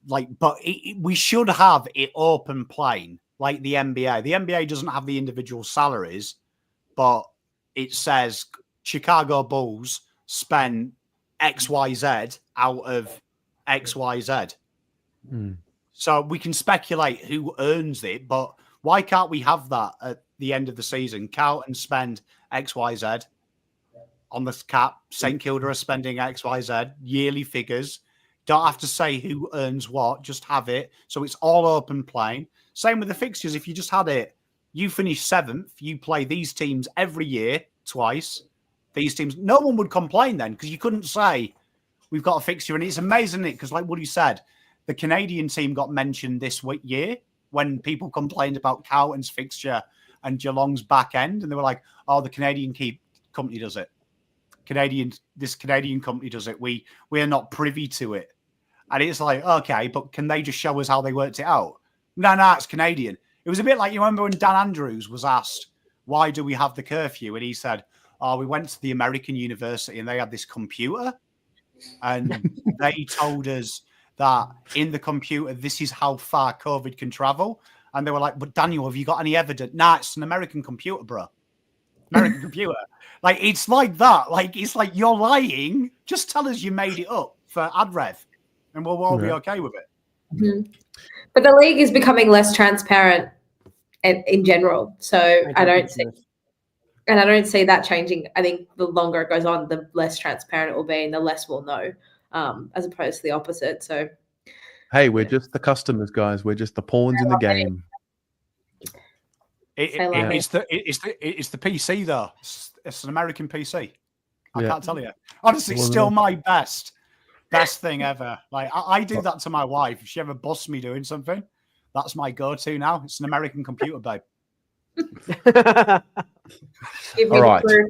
but we should have it open plain like the NBA. The NBA doesn't have the individual salaries, but it says Chicago Bulls spent XYZ out of XYZ. So we can speculate who earns it, but why can't we have that at the end of the season? Carlton spend XYZ on the cap. St Kilda are spending XYZ, yearly figures. Don't have to say who earns what, just have it. So it's all open plain. Same with the fixtures. If you just had it, you finish 7th, you play these teams every year, twice. These teams, no one would complain then because you couldn't say we've got a fixture. And it's amazing, isn't it? Because like Woody said, the Canadian team got mentioned this year when people complained about Carlton's fixture and Geelong's back end. And they were like, oh, the Canadian company does it. This Canadian company does it. We are not privy to it. And it's like, okay, but can they just show us how they worked it out? No, it's Canadian. It was a bit like, you remember when Dan Andrews was asked, why do we have the curfew? And he said, oh, we went to the American university and they had this computer. And they told us that in the computer, this is how far COVID can travel. And they were like, but Daniel, have you got any evidence? Nah, it's an American computer, bro. American computer. Like, it's like that. Like, it's like, you're lying. Just tell us you made it up for ad rev and we'll all be okay with it. Mm-hmm. But the league is becoming less transparent in general. So I don't see. And I don't see that changing. I think the longer it goes on, the less transparent it will be and the less we'll know, as opposed to the opposite. So, Hey, we're just the customers, guys. We're just the pawns in the game. It's the PC though. It's an American PC. I Yeah. can't tell you. Honestly, it's still my best thing ever. Like I do that to my wife. If she ever busts me doing something, that's my go-to now. It's an American computer, babe. give me All the right. proof.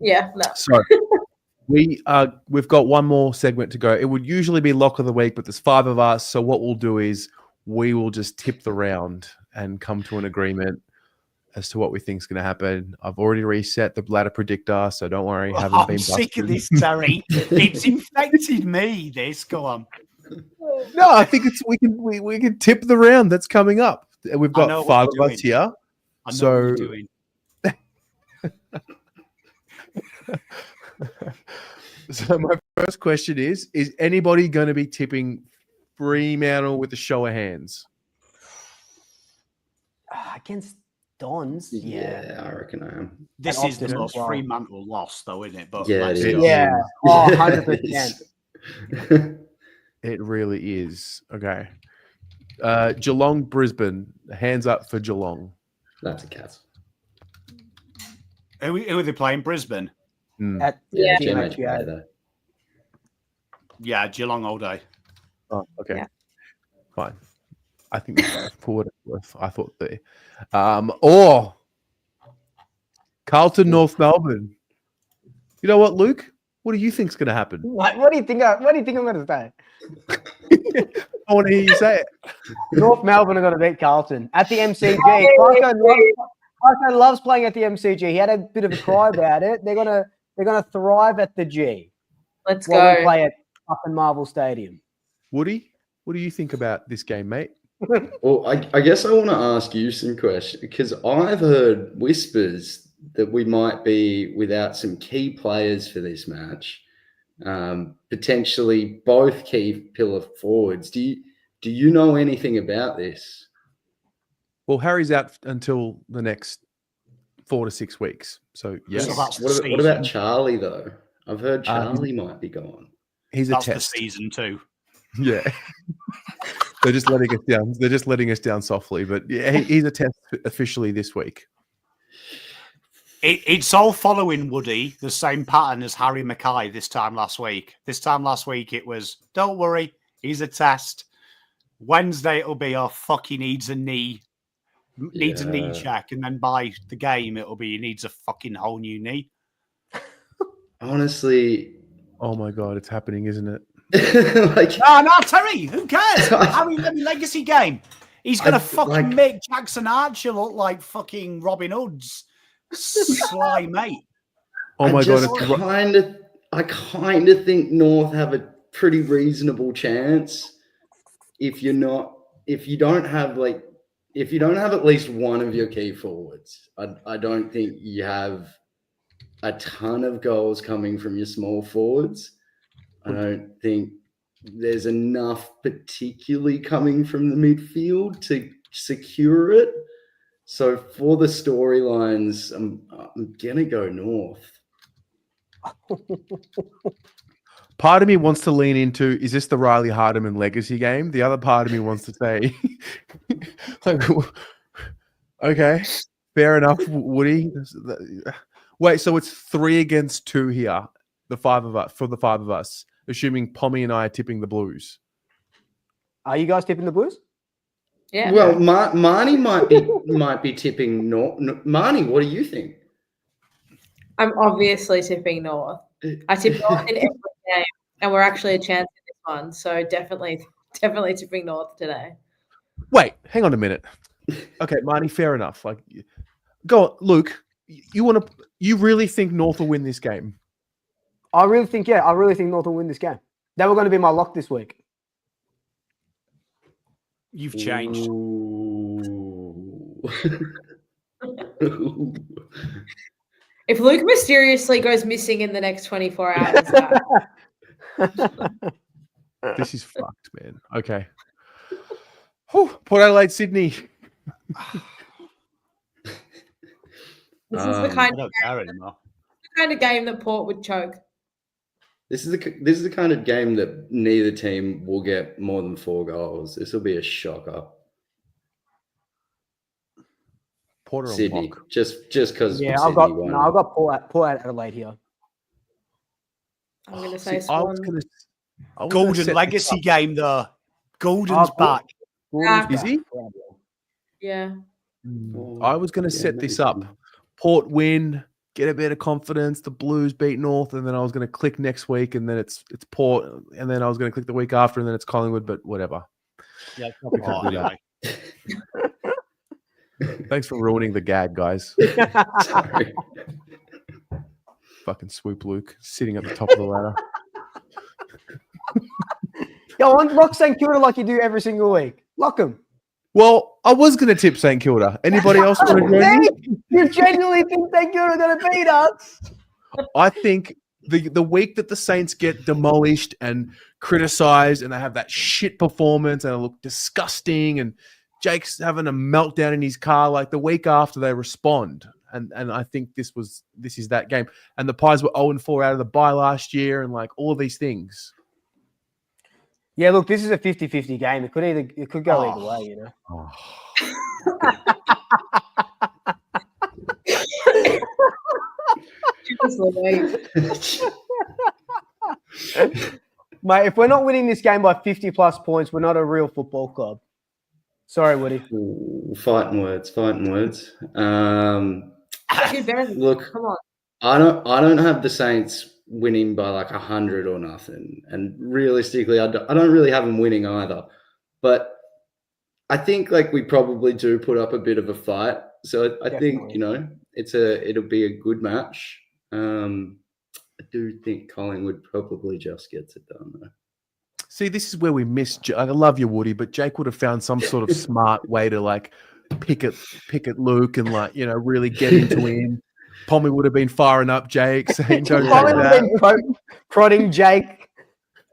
Yeah, no. So we've got one more segment to go. It would usually be lock of the week, but there's 5 of us. So what we'll do is we will just tip the round and come to an agreement as to what we think is going to happen. I've already reset the ladder predictor, so don't worry. I'm sick of this, Terry. It's infected me. This, go on. No, I think we can tip the round that's coming up. We've got 5 of us here. I know what you're doing. So my first question is anybody going to be tipping Fremantle with a show of hands? Against Dons? Yeah, I reckon I am. This And is the Optus most as well. Fremantle loss, though, isn't it? But Yeah, let's it go. is. Yeah. Oh, 100%. It really is. Okay. Geelong, Brisbane. Hands up for Geelong. That's a cat. Who are they playing? Brisbane? At Yeah, GMHBA. GMHBA though. Yeah, Geelong all day. Oh, okay. Yeah. Fine. I think for what it's worth, I thought or Carlton, North Melbourne. You know what, Luke? What do you think's going to happen? What do you think? What do you think I'm going to say? I want to hear you say it. North Melbourne are going to beat Carlton at the MCG. Clarko loves playing at the MCG. He had a bit of a cry about it. They're gonna thrive at the G. Let's while we go. play at up in Marvel Stadium. Woody, what do you think about this game, mate? Well, I guess I want to ask you some questions because I've heard whispers that we might be without some key players for this match, potentially both key pillar forwards. Do you know anything about this? Well, Harry's out until the next 4 to 6 weeks. So, yes. So that's the What about season. Charlie, though? I've heard Charlie might be gone. He's a That's test. the season too. Yeah. They're just letting us down. They're just letting us down softly. But yeah, he's a test officially this week. It's all following, Woody, the same pattern as Harry Mackay this time last week. This time last week, it was, don't worry, he's a test. Wednesday, it'll be, oh, fuck, he needs a knee. Needs a knee check. And then by the game, it'll be, he needs a fucking whole new knee. Honestly. Oh, my God, it's happening, isn't it? No, Terry, who cares? Harry legacy game. He's going to fucking make Jackson Archer look like fucking Robin Hood's sly mate. Oh my God! I kind of think North have a pretty reasonable chance if you don't have at least one of your key forwards. I don't think you have a ton of goals coming from your small forwards. I don't think there's enough particularly coming from the midfield to secure it. So for the storylines, I'm gonna go North. Part of me wants to lean into, is this the Riley Hardiman legacy game? The other part of me wants to say, like, okay, fair enough, Woody. Wait, so it's 3 against 2 here. The 5 of us, assuming Pommy and I are tipping the Blues. Are you guys tipping the Blues? Yeah. Well, Marnie might be tipping North. Marnie, what do you think? I'm obviously tipping North. I tip North in every game, and we're actually a chance in this one. So definitely tipping North today. Wait, hang on a minute. Okay, Marnie, fair enough. Like, go on, Luke. You really think North will win this game? I really think North will win this game. They were going to be my lock this week. You've changed. If Luke mysteriously goes missing in the next 24 hours, This is fucked, man. Okay. Whew, Port Adelaide, Sydney. This is the I don't care anymore. kind of game that Port would choke. This is the kind of game that neither team will get more than 4 goals. This will be a shocker. Porter on Sydney, lock. just because Yeah, Sydney I've got won. Port at Adelaide here. I'm going to say See, I was Swan. gonna set Golden this legacy up. game, though. Golden's Oh, back. Is he? Yeah. I was going to set this up. Port win, get a bit of confidence. The Blues beat North, and then I was going to click next week, and then it's Port, and then I was going to click the week after, and then it's Collingwood. But whatever. Yeah, We can't do that. Thanks for ruining the gag, guys. Sorry. Fucking swoop Luke sitting at the top of the ladder. Go on, lock St Kilda like you do every single week. Lock them. Well, I was going to tip St Kilda. Anybody else want to join me? You genuinely think St Kilda are going to beat us? I think the week that the Saints get demolished and criticized, and they have that shit performance, and it look disgusting, and Jake's having a meltdown in his car, like the week after they respond. And I think this is that game. And the Pies were 0-4 out of the bye last year, and like all these things. Yeah, look, this is a 50-50 game. It could go either way, you know. Mate, if we're not winning this game by 50 plus points, we're not a real football club. Sorry, Woody. Ooh, fighting words. Look, Come on. I don't have the Saints winning by like 100 or nothing, and realistically, I don't really have them winning either. But I think like we probably do put up a bit of a fight. So I think it'll be a good match. I do think Collingwood probably just gets it done though. See, this is where we miss. I love you, Woody, but Jake would have found some sort of smart way to like pick at Luke and like really get into him. Pommy would have been firing up Jake, saying, "Don't Pommy do would that." have been prodding Jake.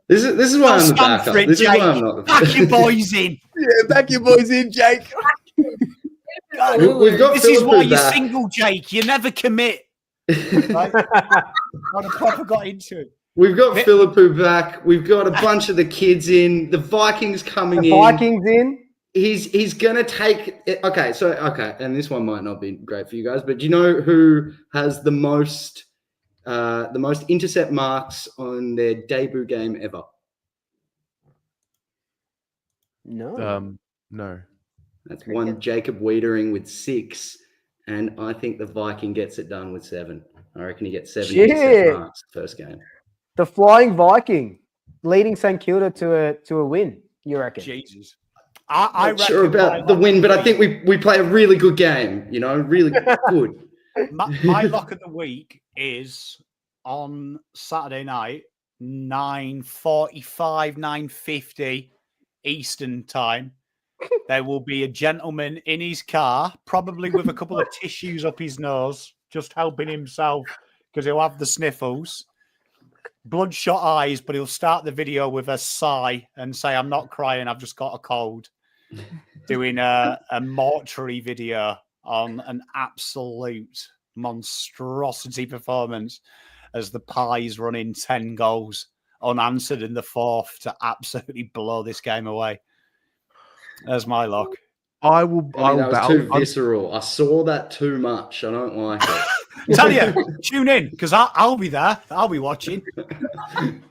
This is why I'm the Stand backup. for it, This is Jake. why I'm not the Back your boys in. Yeah, back your boys in, Jake. We've got This is Philippou why you're back. single, Jake. You never commit. Right? I'd have proper got into it. We've got Philippou back. We've got a bunch of the kids in. The Vikings coming The in. Vikings in. He's gonna take it. Okay, and this one might not be great for you guys, but do you know who has the most intercept marks on their debut game ever? No. No. That's one Jacob Wiedering with 6, and I think the Viking gets it done with 7. I reckon he gets 7 intercept marks first game. The Flying Viking leading St Kilda to a win, you reckon? Jesus. I Not sure reckon about the win, but I think we play a really good game, really good. my lock of the week is on Saturday night, 9:45, 9:50 Eastern time. There will be a gentleman in his car, probably with a couple of tissues up his nose, just helping himself because he'll have the sniffles. Bloodshot eyes, but he'll start the video with a sigh and say, "I'm not crying, I've just got a cold." Doing a mortuary video on an absolute monstrosity performance as the Pies run in 10 goals unanswered in the fourth to absolutely blow this game away. There's my lock. I will. That was too visceral. I saw that too much. I don't like it. Tell you, tune in because I'll be there. I'll be watching.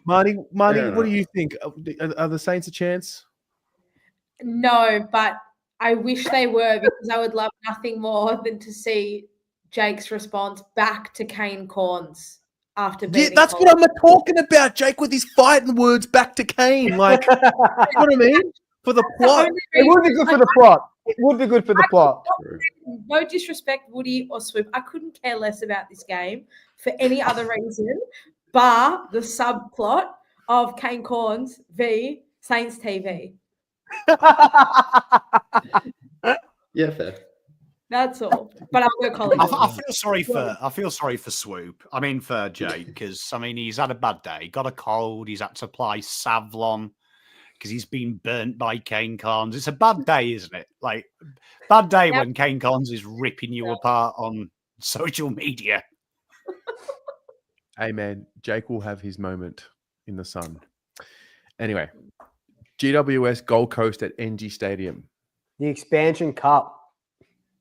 Marty, what Fair do you think? Are the Saints a chance? No, but I wish they were because I would love nothing more than to see Jake's response back to Kane Corns after Yeah, beating that's what I'm talking about, Jake, with his fighting words back to Kane. Like, you know what I mean? For the plot. It would be good for the plot. It would be good for the plot. No disrespect, Woody or Swoop. I couldn't care less about this game for any other reason, bar the subplot of Kane Corns v Saints TV. Yeah, fair. That's all. But I'll go Collingwood. I feel sorry for Swoop. I mean for Jake because he's had a bad day. Got a cold. He's had to apply Savlon because he's been burnt by Kane Corns. It's a bad day, isn't it? Like bad day when Kane Corns is ripping you apart on social media. Hey, man, Jake will have his moment in the sun. Anyway, GWS Gold Coast at NG Stadium. The Expansion Cup.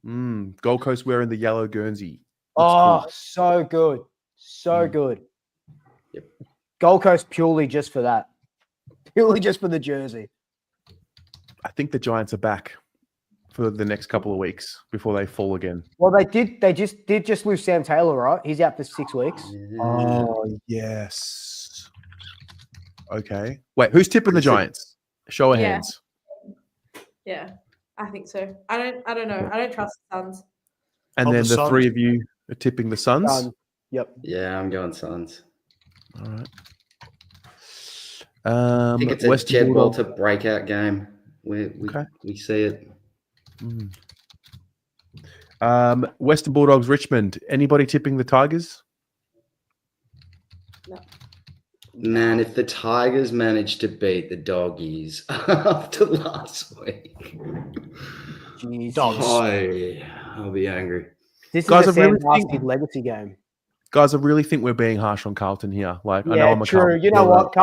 Gold Coast wearing the yellow Guernsey. Looks cool. So good. So good. Yep. Gold Coast purely just for that. Purely just for the jersey. I think the Giants are back for the next couple of weeks before they fall again. Well, they just lose Sam Taylor, right? He's out for 6 weeks. Oh, yes. Okay. Wait, who's tipping the Giants? Show of hands. Yeah, I think so. I don't know. I don't trust the Suns. And then the three of you are tipping the Suns? Yep. Yeah, I'm going Suns. All right. I think it's a Jed Walter breakout game. We see it. Western Bulldogs, Richmond. Anybody tipping the Tigers? No. Man, if the Tigers manage to beat the Doggies after last week, I'll be angry. This is Guys, a Sam Husky legacy game. Guys, I really think we're being harsh on Carlton here. I know I'm a true. Carlton. You know what?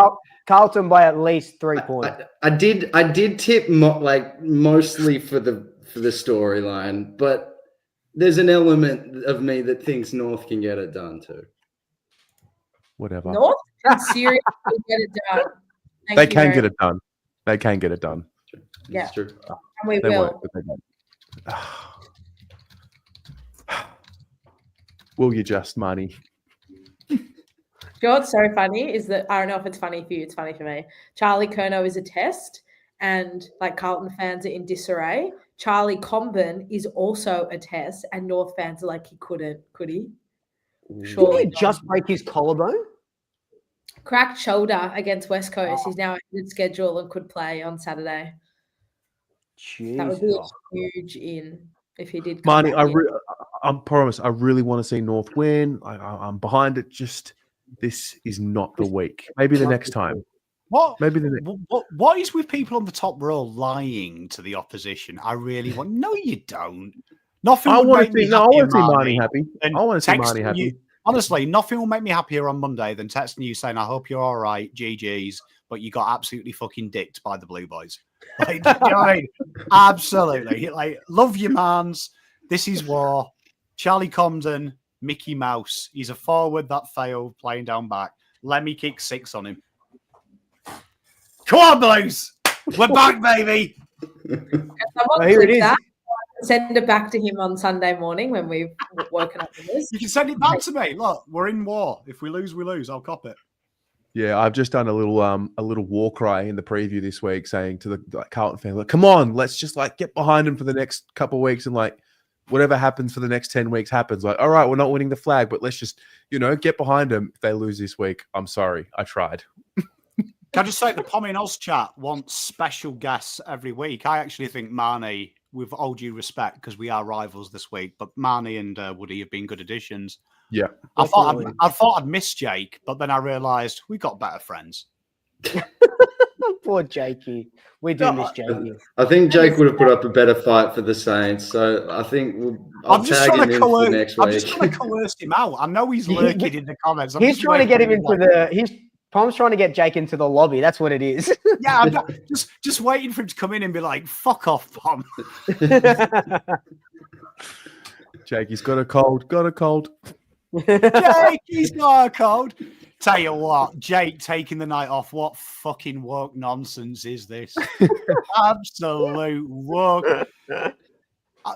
Carlton by at least 3 points. I did tip mostly for the storyline, but there's an element of me that thinks North can get it done too. Whatever. North can seriously get it done. They can get it done. They can get it done. Yeah. It's true. And we They will. won't, but they don't. Will you just, Marnie? You know what's so funny is that I don't know if it's funny for you, it's funny for me. Charlie Curnow is a test, and like Carlton fans are in disarray. Charlie Comben is also a test, and North fans are like, could he? Surely he just break his collarbone? Cracked shoulder against West Coast. He's now in schedule and could play on Saturday. Jesus. That would be a huge in if he did. Marnie, I promise, I really want to see North win. I'm behind it. Just this is not the week. Maybe the next time. What? Maybe the next. What is with people on the top row lying to the opposition? I really want. No, you don't. Nothing. I want to see Marnie happy. I want to see Marnie happy. Honestly, nothing will make me happier on Monday than texting you saying, "I hope you're all right, GGs," but you got absolutely fucking dicked by the Blue Boys. Like, you know what I mean? Absolutely. Like, love your mans. This is war. Charlie Comben, Mickey Mouse. He's a forward that failed playing down back. Let me kick 6 on him. Come on, Blues. We're back, baby. Here it is. Send it back to him on Sunday morning when we've woken up with this. You can send it back to me. Look, we're in war. If we lose, we lose. I'll cop it. Yeah, I've just done a little war cry in the preview this week, saying to the Carlton fan, like, "Come on, let's just like get behind him for the next couple of weeks, and like whatever happens for the next 10 weeks happens. Like, all right, we're not winning the flag, but let's just get behind them. If they lose this week, I'm sorry, I tried." Can I just say the Pommy and Oz chat wants special guests every week? I actually think Marnie, with all due respect, because we are rivals this week, but Marnie and Woody have been good additions. Yeah, I thought I'd miss Jake, but then I realised we got better friends. Poor Jakey. We do miss Jakey. I think Jake would have put up a better fight for the Saints, so I think I'm just trying to next coerce him out. I know he's lurking in the comments. He's trying to get him into the. Tom's trying to get Jake into the lobby. That's what it is. Yeah, I'm just waiting for him to come in and be like, "Fuck off, Tom." Jake, he's got a cold. Got a cold. Jake, he's got a cold. Tell you what, Jake taking the night off. What fucking woke nonsense is this? Absolute woke.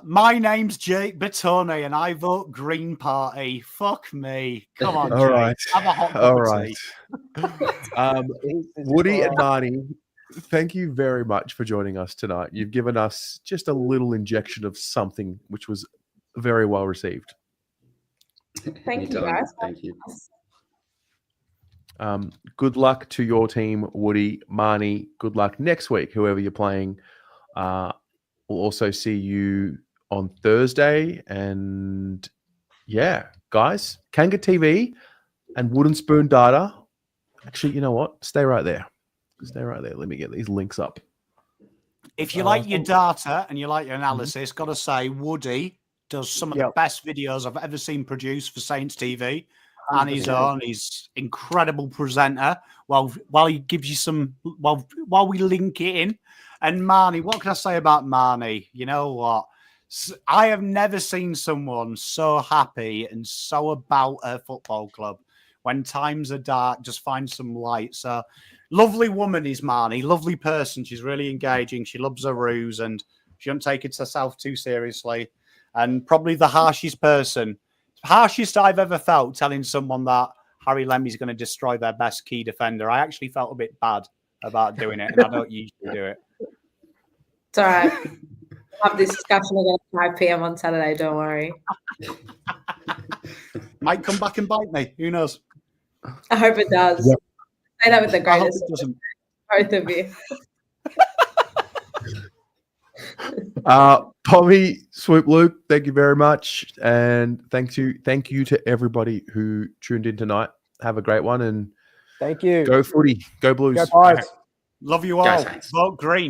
My name's Jake Bertone and I vote Green Party. Fuck me. Come on, All Jake. right. Have a hot cup All of right. tea. Woody and Marnie, thank you very much for joining us tonight. You've given us just a little injection of something, which was very well received. Thank you, guys. Thank you. Good luck to your team, Woody, Marnie. Good luck next week, whoever you're playing. We'll also see you on Thursday. And yeah, guys, Kanga TV and Wooden Spoon Data. Actually, you know what? Stay right there. Stay right there. Let me get these links up. If you like your data and you like your analysis, got to say, Woody, does some of Yep. the best videos I've ever seen produced for Saints TV. And his 100%. own, he's incredible presenter. While he gives you some, while we link it in, and Marnie, what can I say about Marnie? You know what? I have never seen someone so happy and so about her football club. When times are dark, just find some light. So, lovely woman is Marnie. Lovely person. She's really engaging. She loves her ruse and she doesn't take it herself too seriously. And probably the harshest I've ever felt telling someone that Harry Lemmy's going to destroy their best key defender. I actually felt a bit bad about doing it, and I don't usually do it. It's all right. We'll have this discussion again at 5 p.m. on Saturday. Don't worry. Might come back and bite me. Who knows? I hope it does. Yep. Say that with the I hope greatest it doesn't. both of you. Tommy, Swoop Luke, thank you very much. And thank you to everybody who tuned in tonight. Have a great one and Thank you. go Footy. Go Blues. Go Pies. Love you Go all. Saints. Vote green.